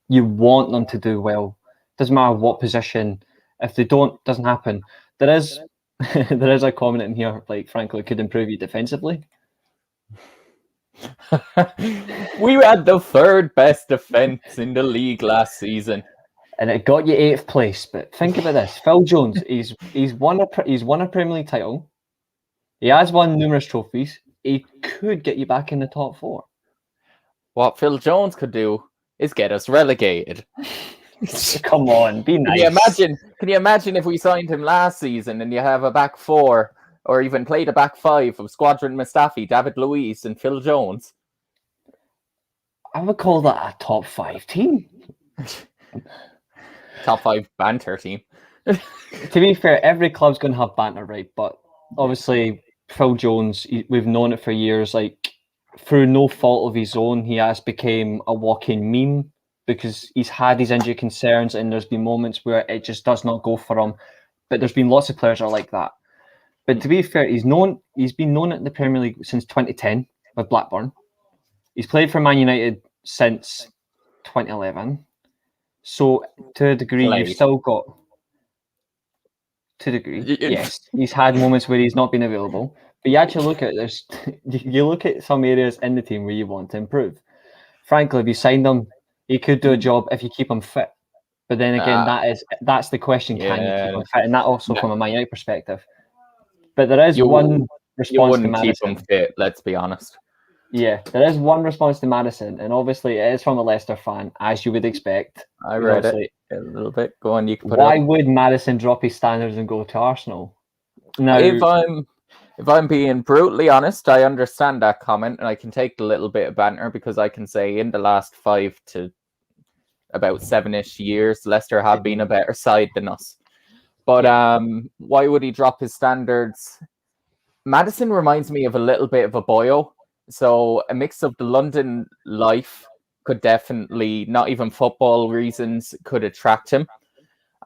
You want them to do well. Doesn't matter what position. If they don't, doesn't happen. There is a comment in here. Like frankly, could improve you defensively. We had the third best defense in the league last season, and it got you 8th place. But think about this: Phil Jones, he's won a Premier League title. He has won numerous trophies. He could get you back in the top 4. What Phil Jones could do is get us relegated. Come on, be nice. Can you imagine if we signed him last season and you have a back 4 or even played a back 5 of Squadron Mustafi, David Luiz, and Phil Jones? I would call that a top 5 team. Top 5 banter team. To be fair, every club's going to have banter, right? But obviously, Phil Jones, we've known it for years. Like, through no fault of his own, he has become a walking meme because he's had his injury concerns and there's been moments where it just does not go for him. But there's been lots of players that are like that. But to be fair, he's been known at the Premier League since 2010 with Blackburn. He's played for Man United since 2011. So to a degree, you've still got... To a degree, yes. He's had moments where he's not been available. But you actually look at this, you look at some areas in the team where you want to improve. Frankly, if you signed him, he could do a job if you keep him fit. But then again, that's the question, can you keep him fit? And that also from a Man United perspective. But there is one response to Maddison. Keep him fit, let's be honest. Yeah, there is one response to Maddison, and obviously it is from a Leicester fan, as you would expect. I read it a little bit. Go on, you can put Why would Maddison drop his standards and go to Arsenal? Now, if I'm being brutally honest, I understand that comment, and I can take the little bit of banter because I can say in the last 5 to about 7-ish years, Leicester have been a better side than us. But why would he drop his standards? Maddison reminds me of a little bit of a boyo. So a mix of the London life could definitely, not even football reasons, could attract him.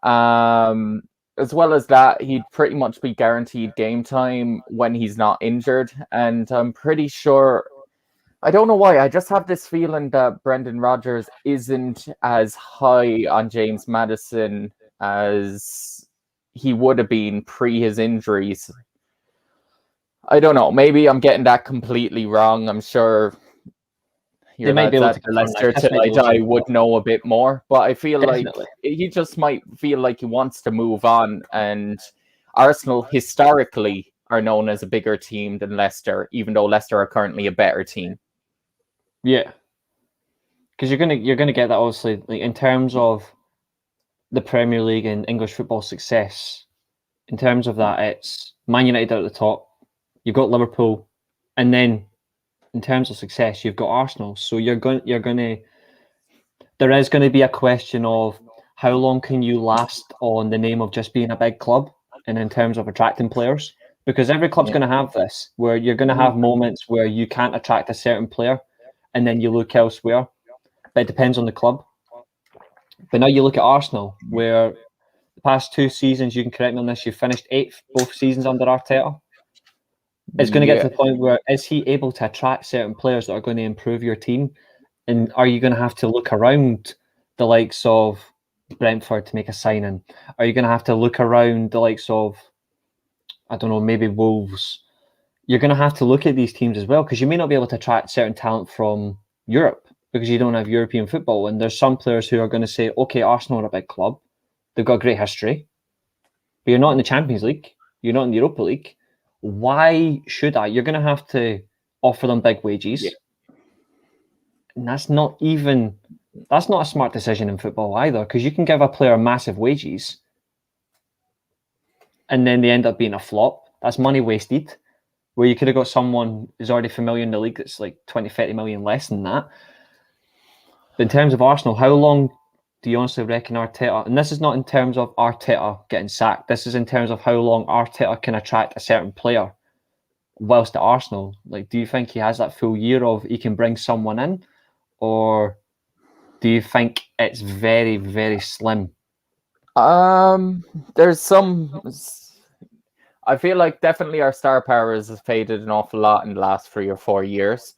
As well as that, he'd pretty much be guaranteed game time when he's not injured. And I'm pretty sure, I don't know why, I just have this feeling that Brendan Rodgers isn't as high on James Maddison as he would have been pre his injuries. I don't know. Maybe I'm getting that completely wrong. I'm sure your lads at Leicester till I die would know a bit more. But I feel like he just might feel like he wants to move on. And Arsenal historically are known as a bigger team than Leicester, even though Leicester are currently a better team. Yeah, because you're gonna get that obviously, like in terms of the Premier League and English football success. In terms of that, it's Man United out at the top. You've got Liverpool, and then in terms of success, you've got Arsenal. So there is going to be a question of how long can you last on the name of just being a big club, and in terms of attracting players, because every club's going to have this, where you're going to have moments where you can't attract a certain player, and then you look elsewhere. But it depends on the club. But now you look at Arsenal, where the past 2 seasons, you can correct me on this, you finished 8th both seasons under Arteta. It's going to get to the point where, is he able to attract certain players that are going to improve your team? And are you going to have to look around the likes of Brentford to make a signing? Are you going to have to look around the likes of, I don't know, maybe Wolves? You're going to have to look at these teams as well, because you may not be able to attract certain talent from Europe because you don't have European football. And there's some players who are going to say, okay, Arsenal are a big club. They've got a great history. But you're not in the Champions League. You're not in the Europa League. Why should I? You're going to have to offer them big wages. Yeah. And that's not a smart decision in football either, because you can give a player massive wages and then they end up being a flop. That's money wasted, where you could have got someone who's already familiar in the league that's like 20, 30 million less than that. But in terms of Arsenal, how long do you honestly reckon Arteta, and this is not in terms of Arteta getting sacked, this is in terms of how long Arteta can attract a certain player whilst at Arsenal? Like, do you think he has that full year of he can bring someone in, or do you think it's very, very slim? There's some. I feel like definitely our star power has faded an awful lot in the last 3 or 4 years.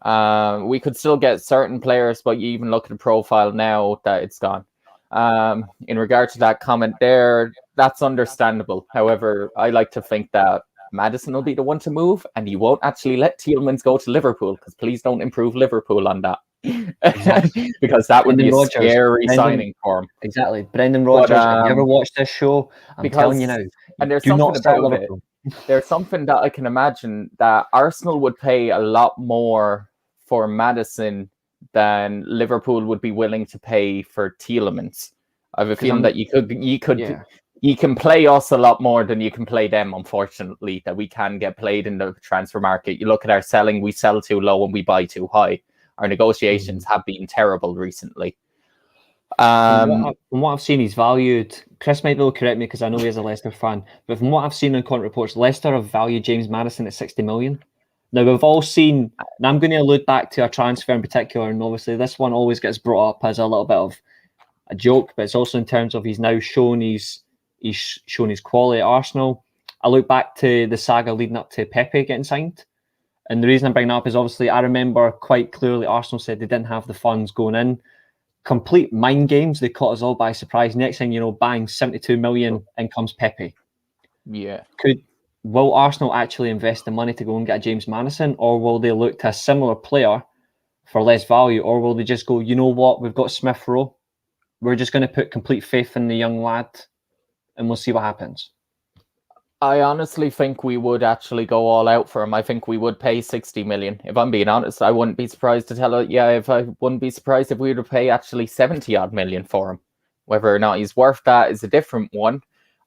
We could still get certain players, but you even look at the profile now that it's gone. In regard to that comment there, that's understandable. However, I like to think that Maddison will be the one to move, and he won't actually let Tielemans go to Liverpool, because please don't improve Liverpool on that. Exactly. Because that would be a scary signing for him. Exactly. Brendan Rodgers, have you ever watched this show? I'm telling you now. And there's something about it. There's something that I can imagine that Arsenal would pay a lot more for Maddison than Liverpool would be willing to pay for Tielemans. I have a feeling that you can play us a lot more than you can play them, unfortunately, that we can get played in the transfer market. You look at our selling, we sell too low and we buy too high. Our negotiations have been terrible recently. From what I've seen, he's valued. Chris might be able to correct me because I know he is a Leicester fan, but from what I've seen in current reports, Leicester have valued James Maddison at 60 million. Now, we've all seen, and I'm going to allude back to a transfer in particular, and obviously this one always gets brought up as a little bit of a joke, but it's also in terms of he's now shown he's shown his quality at Arsenal. I look back to the saga leading up to Pepe getting signed. And the reason I'm bringing that up is obviously I remember quite clearly Arsenal said they didn't have the funds going in. Complete mind games. They caught us all by surprise. Next thing you know, bang, 72 million, in comes Pepe. Yeah. Will Arsenal actually invest the money to go and get a James Maddison, or will they look to a similar player for less value, or will they just go, you know what, we've got Smith Rowe, we're just going to put complete faith in the young lad and we'll see what happens? I honestly think we would actually go all out for him. I think we would pay 60 million. If I'm being honest, I wouldn't be surprised to tell it. I wouldn't be surprised if we were to pay actually 70 odd million for him. Whether or not he's worth that is a different one.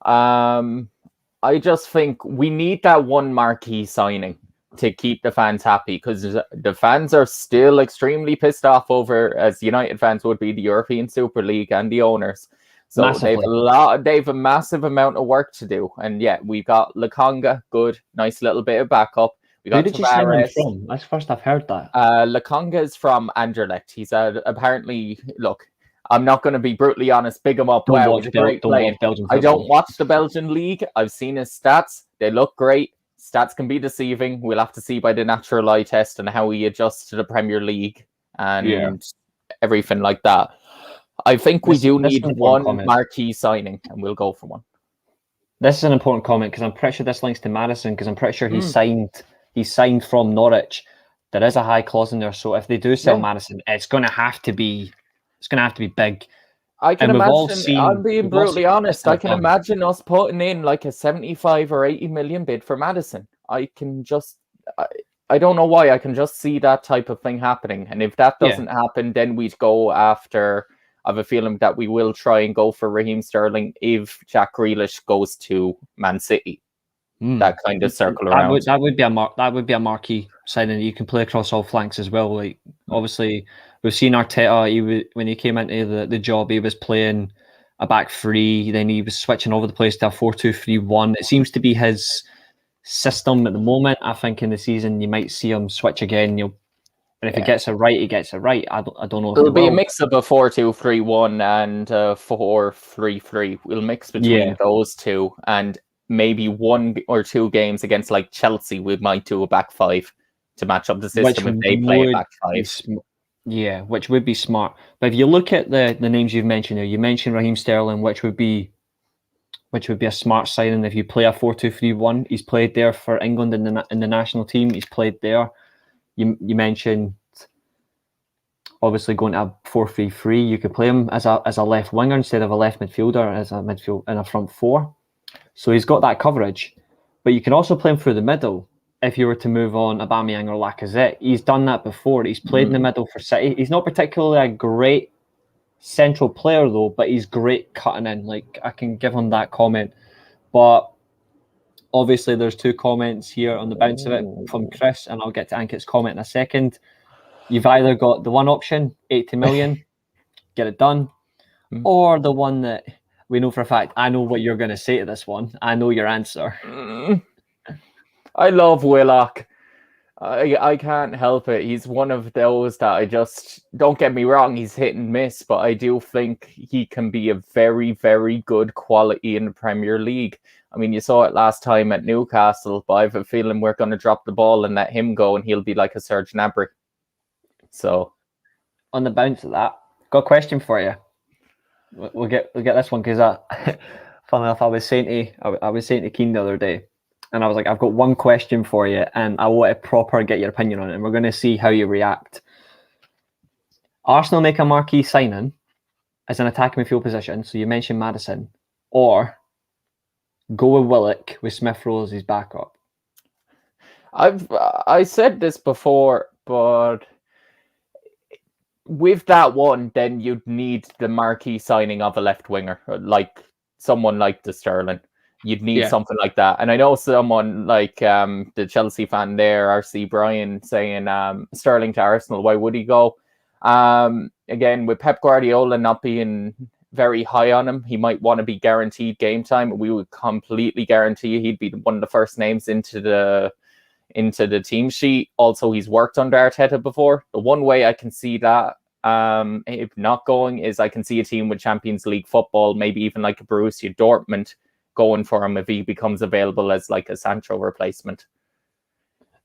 I just think we need that one marquee signing to keep the fans happy, because the fans are still extremely pissed off over, as United fans would be, the European Super League and the owners. So they've a massive amount of work to do. And yeah, we've got Lokonga, good, nice little bit of backup. We got Who did you sign him from? That's the first I've heard that. Lokonga is from Anderlecht. He's apparently, look, I'm not going to be brutally honest, big him up. I don't watch the Belgian league. I've seen his stats. They look great. Stats can be deceiving. We'll have to see by the natural eye test and how he adjusts to the Premier League and everything like that. I think we do need one marquee signing, and we'll go for one. This is an important comment, because I'm pretty sure this links to Maddison, because I'm pretty sure he's signed from Norwich. There is a high clause in there, so if they do sell Maddison, it's going to have to be big. I can And we've all imagine, seen. I'm being we've all brutally seen honest, I Madison can done. imagine us putting in like a 75 or 80 million bid for Madison. I don't know why, I can just see that type of thing happening. And if that Yeah. doesn't happen, then we'd go after, I have a feeling that we will try and go for Raheem Sterling if Jack Grealish goes to Man City. That kind of circle around. That would be a marquee signing. You can play across all flanks as well. Like obviously, we've seen Arteta. When he came into the job, he was playing a back three. Then he was switching over the place to a 4-2-3-1. It seems to be his system at the moment. I think in the season you might see him switch again. And if he gets it right, he gets it right. I don't know if It'll be will. a mix of a 4-2-3-1 and a 4-3-3. We'll mix between those two, and maybe 1 or 2 games against like Chelsea, we might do a back five to match up the system if they play a back five. Which would be smart. But if you look at the names you've mentioned here, you mentioned Raheem Sterling, which would be a smart signing if you play a 4-2-3-1. He's played there for England in the national team. He's played there. You mentioned obviously going to a 4-3-3. You could play him as a left winger instead of a left midfielder, as a midfield in a front four. So he's got that coverage. But you can also play him through the middle if you were to move on Aubameyang or Lacazette. He's done that before. He's played in the middle for City. He's not particularly a great central player though, but he's great cutting in. Like, I can give him that comment. But obviously there's 2 comments here on the bounce of it from Chris, and I'll get to Ankit's comment in a second. You've either got the one option, 80 million, get it done, or the one that we know for a fact, I know what you're going to say to this one. I know your answer. I love Willock. I can't help it. He's one of those that I just, don't get me wrong, he's hit and miss, but I do think he can be a very, very good quality in the Premier League. I mean, you saw it last time at Newcastle, but I have a feeling we're going to drop the ball and let him go, and he'll be like a Serge Gnabry. So, on the bounce of that, got a question for you. We'll get this one because funnily enough, I was saying to Keane the other day, and I was like, I've got one question for you, and I want to proper get your opinion on it, and we're going to see how you react. Arsenal make a marquee signing as an attacking midfield position, so you mentioned Maddison, or go with Willock with Smith Rowe as his backup. I said this before, but with that one, then you'd need the marquee signing of a left winger, like someone like the Sterling. You'd need something like that. And I know someone like the Chelsea fan there, RC Brian, saying Sterling to Arsenal, why would he go? Again, with Pep Guardiola not being very high on him, he might want to be guaranteed game time. We would completely guarantee he'd be one of the first names into the team sheet. Also, he's worked under Arteta before. The one way I can see that if not going is I can see a team with Champions League football, maybe even like a Borussia Dortmund, going for him if he becomes available as like a Sancho replacement.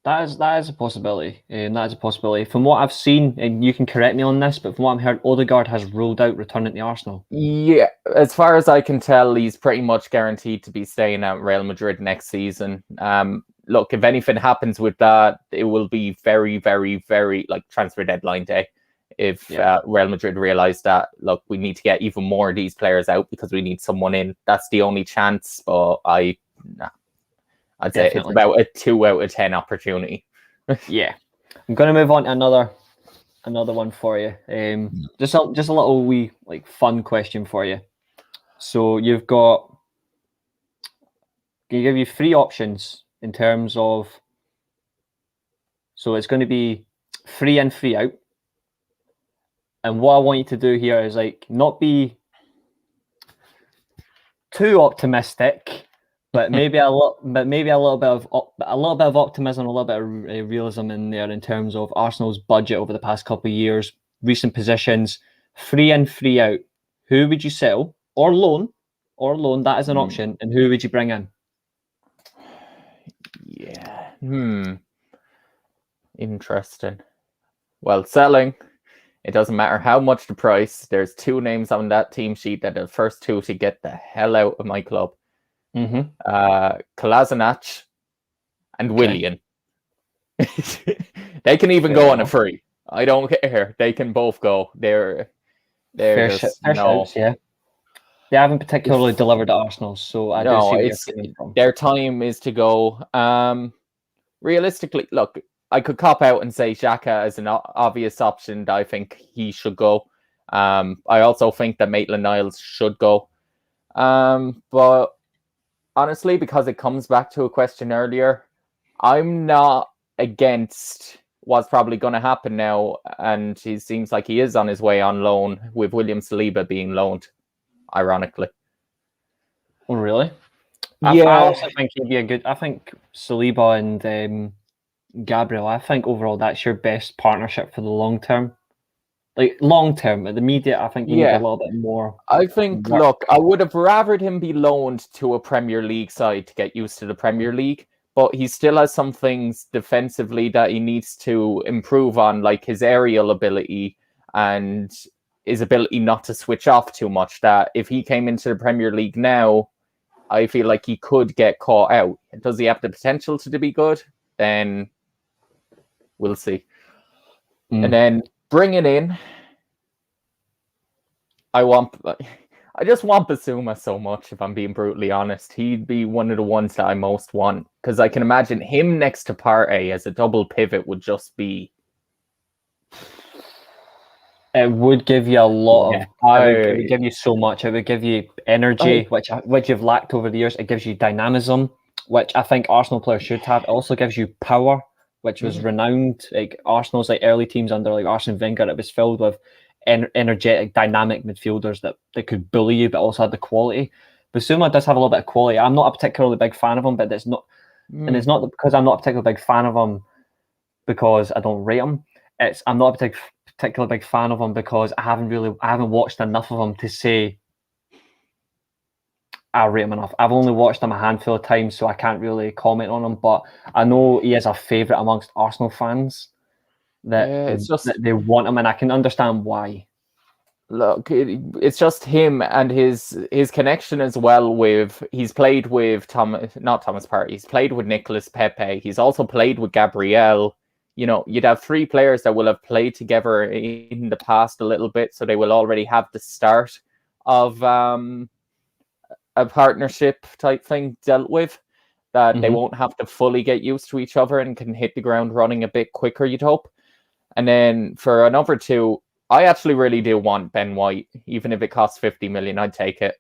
That is a possibility. That is a possibility. From what I've seen, and you can correct me on this, but from what I've heard, Odegaard has ruled out returning to Arsenal. Yeah, as far as I can tell, he's pretty much guaranteed to be staying at Real Madrid next season. Look, if anything happens with that, it will be very, very, very like transfer deadline day. If Real Madrid realise that, look, we need to get even more of these players out because we need someone in. That's the only chance. But I'd say it's about a 2 out of 10 opportunity. Yeah, I'm going to move on to another one for you. Just a little wee like fun question for you. So you've got, can you give you 3 options in terms of, so it's going to be 3 in, 3 out. And what I want you to do here is like not be too optimistic, but maybe a little bit of optimism, a little bit of realism in there in terms of Arsenal's budget over the past couple of years, recent positions, 3 in, 3 out. Who would you sell or loan? That is an option. And who would you bring in? Yeah. Interesting. Well, selling. It doesn't matter how much the price. There's 2 names on that team sheet that are the first 2 to get the hell out of my club. Kolasinac and Willian. They can even go on a free. I don't care. They can both go. They're Fair just shouts, yeah. They haven't particularly delivered at Arsenal, so I do see where you're coming from. Their time is to go. Realistically, look, I could cop out and say Xhaka is an obvious option that I think he should go. I also think that Maitland-Niles should go. But honestly, because it comes back to a question earlier, I'm not against what's probably going to happen now, and he seems like he is on his way on loan, with William Saliba being loaned, ironically. Oh, really? Yeah. I also think he'd be a good. I think Saliba and Gabriel. I think overall that's your best partnership for the long term. Like long term, at the immediate, I think you need a little bit more. I think. Look, I would have rathered him be loaned to a Premier League side to get used to the Premier League, but he still has some things defensively that he needs to improve on, like his aerial ability and his ability not to switch off too much. That if he came into the Premier League now, I feel like he could get caught out. Does he have the potential to be good? Then we'll see. And then bring it in. I just want Basuma so much, if I'm being brutally honest. He'd be one of the ones that I most want, because I can imagine him next to Partey as a double pivot would just be... It would give you a lot of... It would give you so much. It would give you energy, which you've lacked over the years. It gives you dynamism, which I think Arsenal players should have. It also gives you power, which was renowned. Like Arsenal's early teams under Arsene Wenger, it was filled with energetic, dynamic midfielders that could bully you, but also had the quality. Basuma does have a little bit of quality. I'm not a particularly big fan of him, but it's not, and it's not because I'm not a particularly big fan of him because I don't rate him. I'm not a particularly big fan of him because I haven't watched enough of him to say I rate him enough. I've only watched him a handful of times, so I can't really comment on him. But I know he is a favourite amongst Arsenal fans. That they want him, and I can understand why. Look, it's just him and his connection as well with... He's played with not Thomas Partey. He's played with Nicolas Pepe. He's also played with Gabriel. You know, you'd have three players that will have played together in the past a little bit, so they will already have the start of a partnership type thing dealt with. That they won't have to fully get used to each other and can hit the ground running a bit quicker, you'd hope. And then for another two, I actually really do want Ben White. Even if it costs 50 million, I'd take it.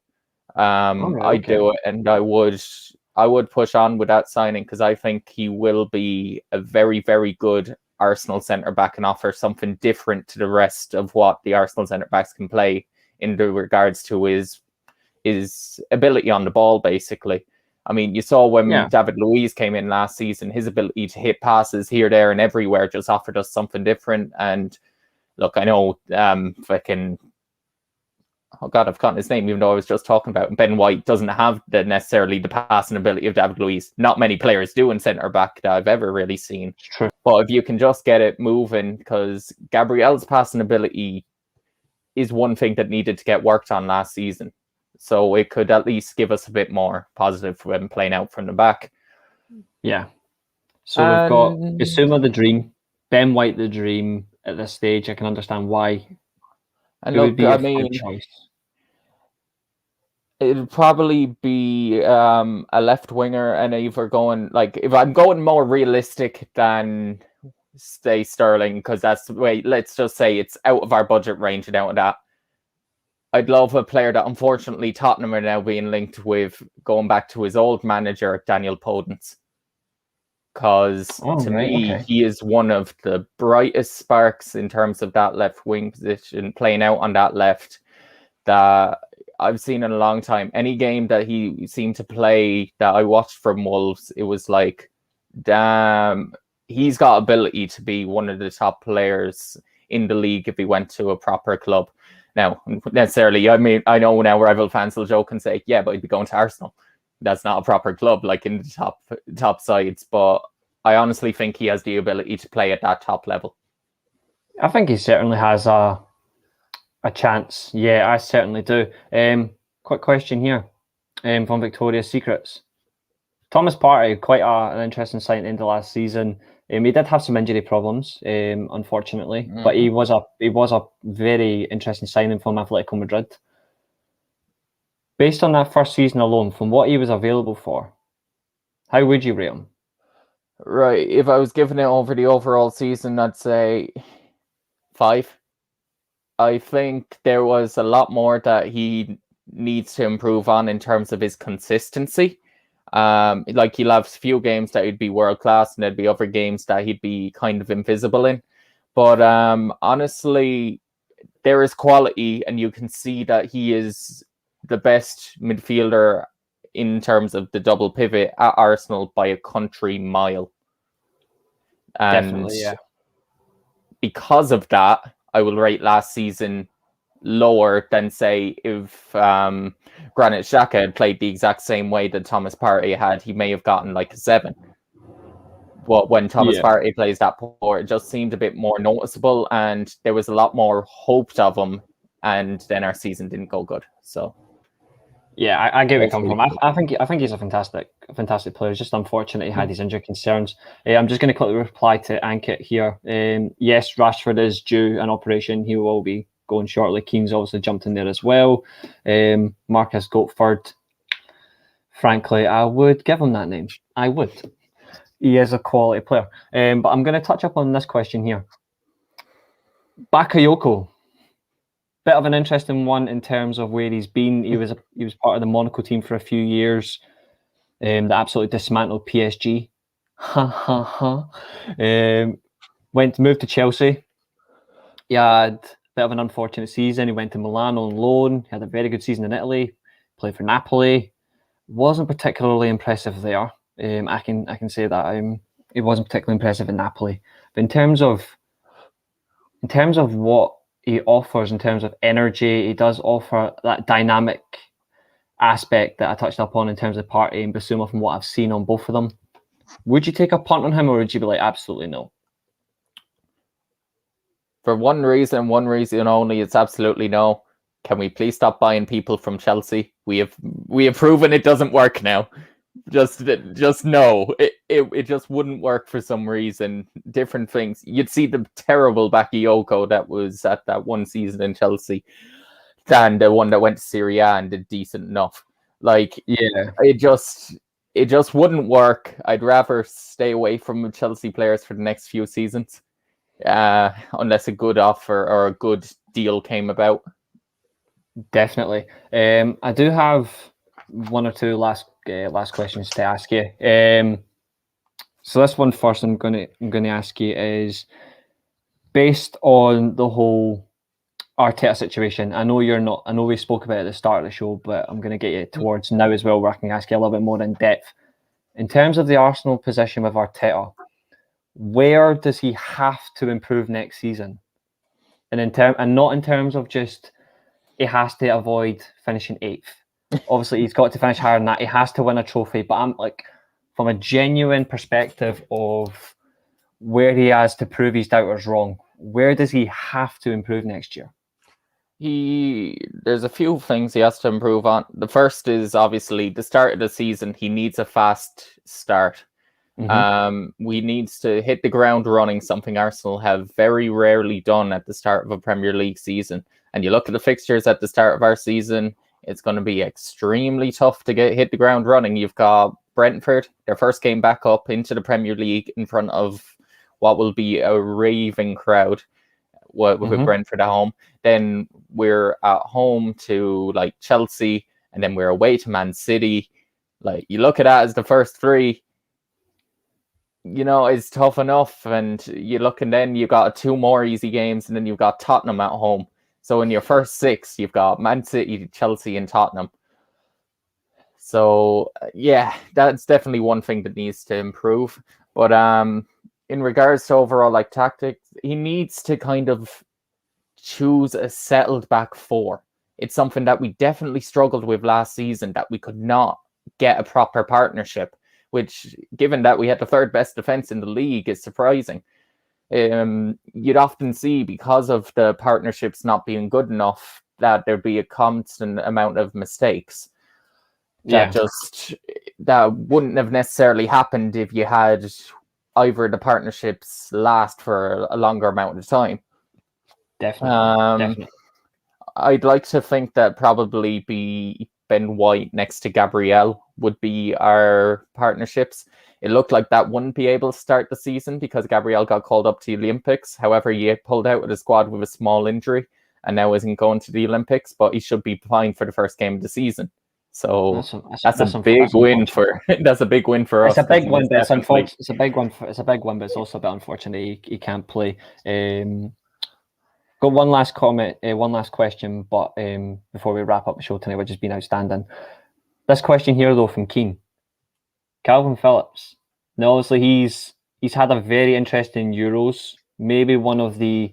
I'd do it, and I would push on with that signing, because I think he will be a very, very good Arsenal centre-back and offer something different to the rest of what the Arsenal centre-backs can play in regards to his ability on the ball, basically. I mean, you saw when David Luiz came in last season, his ability to hit passes here, there, and everywhere just offered us something different. And look, I know I've forgotten his name, even though I was just talking about him. Ben White doesn't have necessarily the passing ability of David Luiz. Not many players do in centre-back that I've ever really seen. True. But if you can just get it moving, because Gabriel's passing ability is one thing that needed to get worked on last season. So it could at least give us a bit more positive when playing out from the back. Yeah. So we've got Basuma the dream, Ben White the dream at this stage. I can understand why. And look, I mean, choice? It'd probably be a left winger, and if I'm going more realistic than say Sterling, because that's the way, let's just say it's out of our budget range and out of that. I'd love a player that unfortunately Tottenham are now being linked with, going back to his old manager, Daniel Podence. Because he is one of the brightest sparks in terms of that left wing position, playing out on that left, that I've seen in a long time. Any game that he seemed to play that I watched from Wolves, it was like, damn, he's got ability to be one of the top players in the league if he went to a proper club. Now, necessarily, I mean, I know now rival fans will joke and say, yeah, but he'd be going to Arsenal. That's not a proper club, like in the top sides. But I honestly think he has the ability to play at that top level. I think he certainly has a chance. Yeah, I certainly do. Quick question here from Victoria's Secrets. Thomas Partey, quite an interesting sign into last season. He did have some injury problems, unfortunately, but he was a very interesting signing from Atletico Madrid. Based on that first season alone, from what he was available for, how would you rate him? Right. If I was giving it over the overall season, I'd say 5. I think there was a lot more that he needs to improve on in terms of his consistency. Like he'll have a few games that he'd be world class, and there'd be other games that he'd be kind of invisible in. But honestly, there is quality, and you can see that he is the best midfielder in terms of the double pivot at Arsenal by a country mile. And Definitely, yeah. because of that, I will rate last season lower than, say, if Granit Xhaka had played the exact same way that Thomas Partey had. He may have gotten like a 7. But when Thomas Partey plays that poor, it just seemed a bit more noticeable, and there was a lot more hoped of him, and then our season didn't go good. So yeah, I get where you come from. I think he's a fantastic player. It's just unfortunate he had his injury concerns. I'm just going to quickly reply to Ankit here. Yes, Rashford is due an operation. He will be going shortly. Keane's obviously jumped in there as well. Marcus Goatford. Frankly, I would give him that name. I would. He is a quality player. But I'm going to touch up on this question here. Bakayoko. Bit of an interesting one in terms of where he's been. He was part of the Monaco team for a few years. That absolutely dismantled PSG. Moved to Chelsea. He had a bit of an unfortunate season. He went to Milan on loan. He had a very good season in Italy. Played for Napoli. Wasn't particularly impressive there. I can say that. He wasn't particularly impressive in Napoli. But in terms of what he offers in terms of energy, he does offer that dynamic aspect that I touched upon in terms of Partey and Bissouma from what I've seen on both of them. Would you take a punt on him, or would you be like, absolutely no? For one reason only, it's absolutely no. Can we please stop buying people from Chelsea? We have proven it doesn't work now. Just no. It just wouldn't work for some reason. Different things. You'd see the terrible Bakayoko that was at that one season in Chelsea than the one that went to Serie A and did decent enough. Like, yeah, it just wouldn't work. I'd rather stay away from Chelsea players for the next few seasons, unless a good offer or a good deal came about. Definitely. I do have one or two last questions to ask you. So this one first, I'm going to ask you is based on the whole Arteta situation. I know we spoke about it at the start of the show, but I'm going to get you towards now as well, where I can ask you a little bit more in depth. In terms of the Arsenal position with Arteta, where does he have to improve next season? And not in terms of just he has to avoid finishing 8th. Obviously, he's got to finish higher than that. He has to win a trophy. But I'm like, from a genuine perspective of where he has to prove his doubters wrong, where does he have to improve next year? There's a few things he has to improve on. The first is obviously the start of the season. He needs a fast start. We needs to hit the ground running, something Arsenal have very rarely done at the start of a Premier League season. And you look at the fixtures at the start of our season, it's going to be extremely tough to hit the ground running. You've got Brentford, their first game back up into the Premier League in front of what will be a raving crowd with Brentford at home. Then we're at home to like Chelsea, and then we're away to Man City. Like, you look at that as the first 3, it's tough enough. And you look, and then you got 2 more easy games, and then you've got Tottenham at home. So in your first 6, you've got Man City, Chelsea, and Tottenham. So yeah, that's definitely one thing that needs to improve. But in regards to overall like tactics, he needs to kind of choose a settled back 4. It's something that we definitely struggled with last season, that we could not get a proper partnership, which, given that we had the 3rd best defense in the league, is surprising. You'd often see, because of the partnerships not being good enough, that there'd be a constant amount of mistakes. That wouldn't have necessarily happened if you had either of the partnerships last for a longer amount of time. Definitely. I'd like to think that probably be Ben White next to Gabriel would be our partnerships. It looked like that wouldn't be able to start the season because Gabriel got called up to the Olympics. However, he pulled out with the squad with a small injury and now isn't going to the Olympics, but he should be fine for the first game of the season. So that's a big win for us. It's a big win, but it's a big one. It's a big one, but it's also a bit unfortunate he can't play. Got one last comment, one last question, but before we wrap up the show tonight, which has been outstanding. This question here, though, from Keane. Calvin Phillips. Now, obviously, he's had a very interesting Euros. Maybe one of the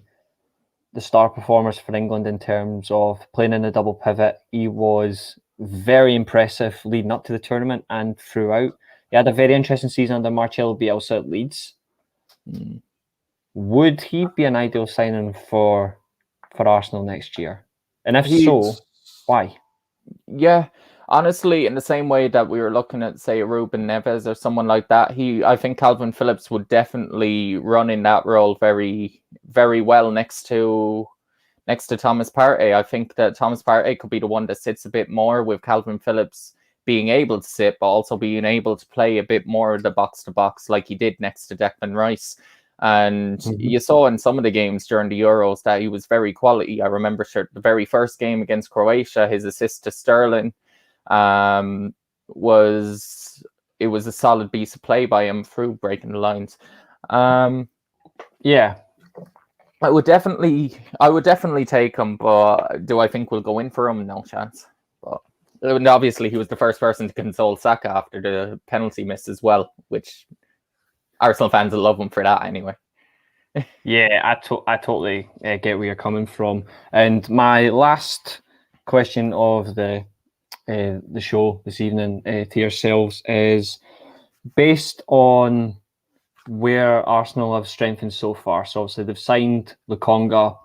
star performers for England in terms of playing in the double pivot. He was very impressive leading up to the tournament and throughout. He had a very interesting season under Marcelo Bielsa at Leeds. Would he be an ideal signing for Arsenal next year? And if so, why? Yeah, honestly, in the same way that we were looking at, say, Ruben Neves or someone like that, I think Calvin Phillips would definitely run in that role very, very well next to Thomas Partey. I think that Thomas Partey could be the one that sits a bit more, with Calvin Phillips being able to sit, but also being able to play a bit more of the box-to-box like he did next to Declan Rice. And you saw in some of the games during the Euros that he was very quality. I remember the very first game against Croatia, his assist to Sterling was a solid piece of play by him through breaking the lines. Yeah. I would definitely take him, but do I think we'll go in for him? No chance. But obviously he was the first person to console Saka after the penalty miss as well, which Arsenal fans will love him for that anyway. Yeah, I totally get where you're coming from. And my last question of the show this evening to yourselves is based on where Arsenal have strengthened so far. So obviously they've signed Lukonga.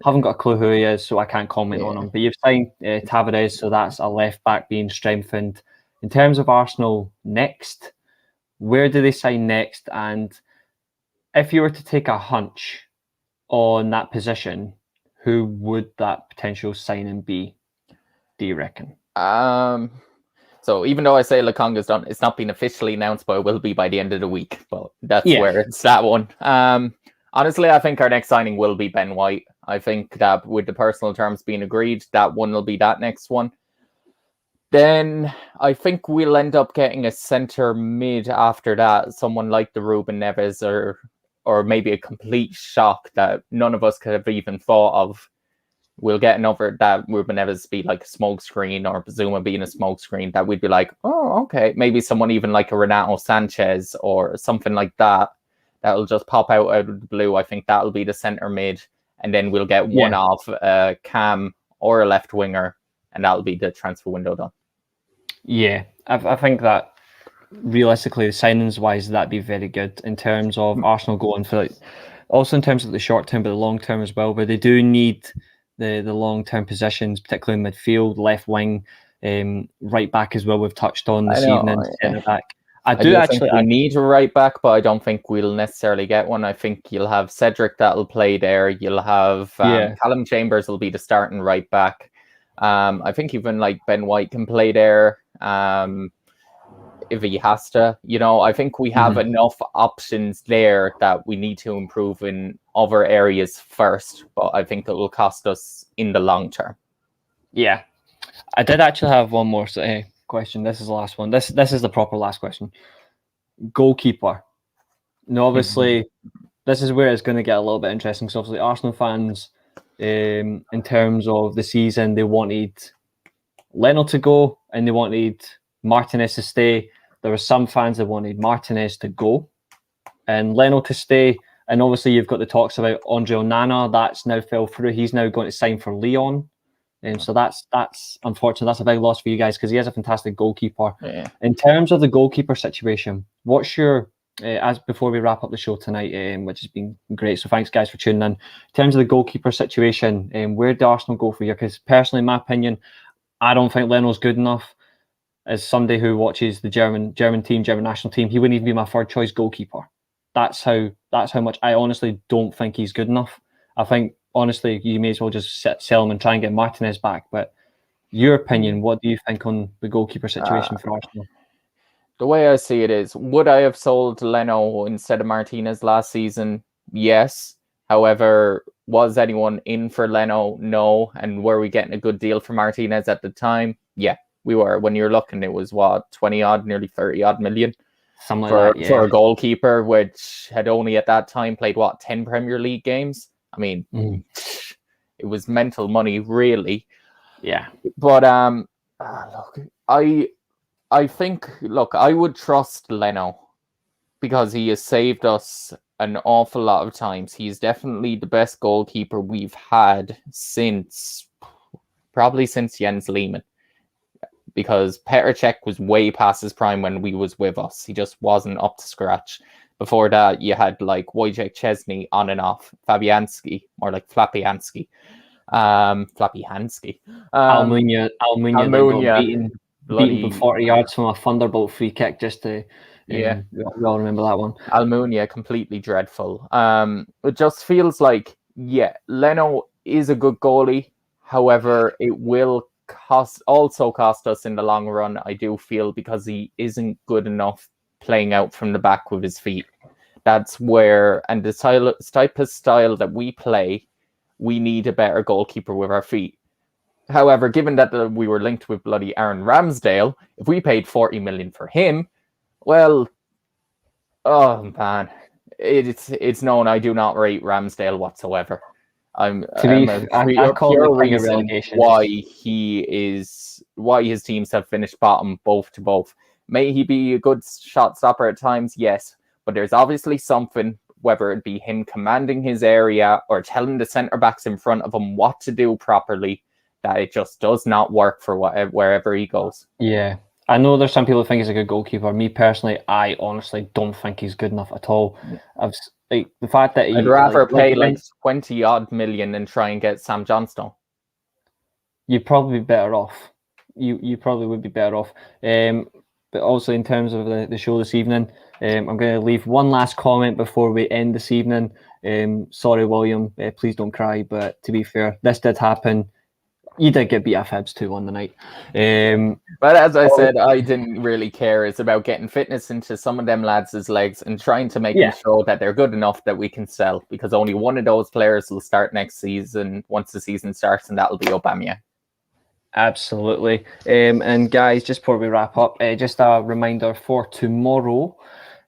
Haven't got a clue who he is, so I can't comment on him. But you've signed Tavares, so that's a left back being strengthened. In terms of Arsenal next, where do they sign next? And if you were to take a hunch on that position, who would that potential signing be, do you reckon? So even though I say Lukonga's done, it's not been officially announced, but it will be by the end of the week. But that's where it's that one. Honestly, I think our next signing will be Ben White. I think that with the personal terms being agreed, that one will be that next one. Then I think we'll end up getting a centre mid after that, someone like the Ruben Neves or maybe a complete shock that none of us could have even thought of. We'll get another that Ruben Neves be like a smokescreen, or Bazuma being a smokescreen, that we'd be like, oh, okay. Maybe someone even like a Renato Sanchez or something like that. That'll just pop out of the blue. I think that'll be the centre mid. And then we'll get one off a cam or a left winger, and that'll be the transfer window done. Yeah, I think that realistically, signings wise, that'd be very good in terms of Arsenal going for also in terms of the short term, but the long term as well. But they do need the long term positions, particularly in midfield, left wing, right back as well. We've touched on this evening, centre back. I do think we need a right back, but I don't think we'll necessarily get one. I think you'll have Cedric that'll play there. You'll have Callum Chambers will be the starting right back. I think even like Ben White can play there if he has to. I think we have enough options there that we need to improve in other areas first, but I think it will cost us in the long term. Yeah. I did actually have one more question. This is the last one. This is the proper last question. Goalkeeper. Now, obviously, this is where it's going to get a little bit interesting. So, obviously, Arsenal fans, in terms of the season, they wanted Leno to go and they wanted Martinez to stay. There were some fans that wanted Martinez to go and Leno to stay. And obviously, you've got the talks about Andre Onana. That's now fell through. He's now going to sign for Lyon. So that's unfortunate. That's a big loss for you guys because he is a fantastic goalkeeper. Yeah. In terms of the goalkeeper situation, what's your as before we wrap up the show tonight, which has been great. So thanks guys for tuning in. In terms of the goalkeeper situation, where do Arsenal go for you? Because personally, in my opinion, I don't think Leno's good enough. As somebody who watches the German national team, he wouldn't even be my third choice goalkeeper. that's how much I honestly don't think he's good enough. I think honestly you may as well just sell him and try and get Martinez back. But your opinion, what do you think on the goalkeeper situation for Arsenal? The way I see it is, would I have sold Leno instead of Martinez last season? Yes. However, was anyone in for Leno? No. And were we getting a good deal for Martinez at the time? Yeah, we were. When you're looking, it was 20 odd, nearly 30 odd million Something for, like that, yeah. for a goalkeeper, which had only at that time played 10 Premier League games. I mean, it was mental money, really. Yeah. But look, I think, I would trust Leno because he has saved us an awful lot of times. He's definitely the best goalkeeper we've had probably since Jens Lehmann. Because Petr Cech was way past his prime when he was with us. He just wasn't up to scratch. Before that, you had like Wojciech Szczesny on and off, Fabianski, or like Flapianski. Flapianski. Almunia that got beaten from 40 yards from a thunderbolt free kick just to... Yeah. We all remember that one. Almunia, completely dreadful. It just feels like, Leno is a good goalie. However, it will cost us in the long run, I do feel, because he isn't good enough playing out from the back with his feet. That's where, and the type of style that we play, we need a better goalkeeper with our feet. However, given that we were linked with bloody Aaron Ramsdale, if we paid 40 million for him, well, oh man, it's known I do not rate Ramsdale whatsoever. I'm a pure reason why his teams have finished bottom both to both. May he be a good shot stopper at times? Yes, but there's obviously something, whether it be him commanding his area or telling the centre backs in front of him what to do properly, that it just does not work for wherever he goes. Yeah. I know there's some people who think he's a good goalkeeper. Me personally, I honestly don't think he's good enough at all. The fact that I'd rather pay 20 odd million and try and get Sam Johnstone. You'd probably be better off. You probably would be better off. But also in terms of the show this evening, I'm going to leave one last comment before we end this evening. Sorry, William, please don't cry. But to be fair, this did happen. You did get beat Hibs 2-1 the night. But as I said, I didn't really care. It's about getting fitness into some of them lads' legs and trying to make them show that they're good enough that we can sell. Because only one of those players will start next season once the season starts, and that'll be Aubameyang. Absolutely. And guys, just before we wrap up, just a reminder for tomorrow,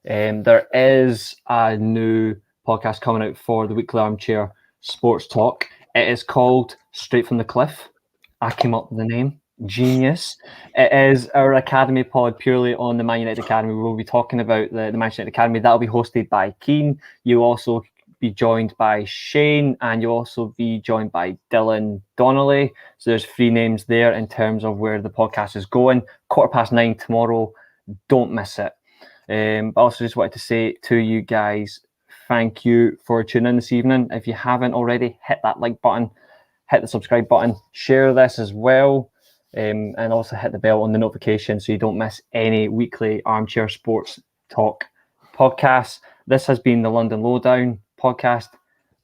there is a new podcast coming out for the Weekly Armchair Sports Talk. It is called Straight from the Cliff. I came up with the name. Genius. It is our Academy pod purely on the Man United Academy. We'll be talking about the Manchester United Academy. That'll be hosted by Keane. You'll also be joined by Shane, and you'll also be joined by Dylan Donnelly. So there's 3 names there in terms of where the podcast is going. 9:15 tomorrow. Don't miss it. But also just wanted to say to you guys, thank you for tuning in this evening. If you haven't already, hit that like button, hit the subscribe button, share this as well, and also hit the bell on the notification so you don't miss any weekly Armchair Sports Talk podcasts. This has been the London Lowdown podcast.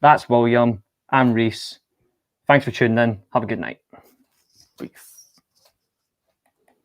That's William. I'm Reece. Thanks for tuning in. Have a good night. Peace.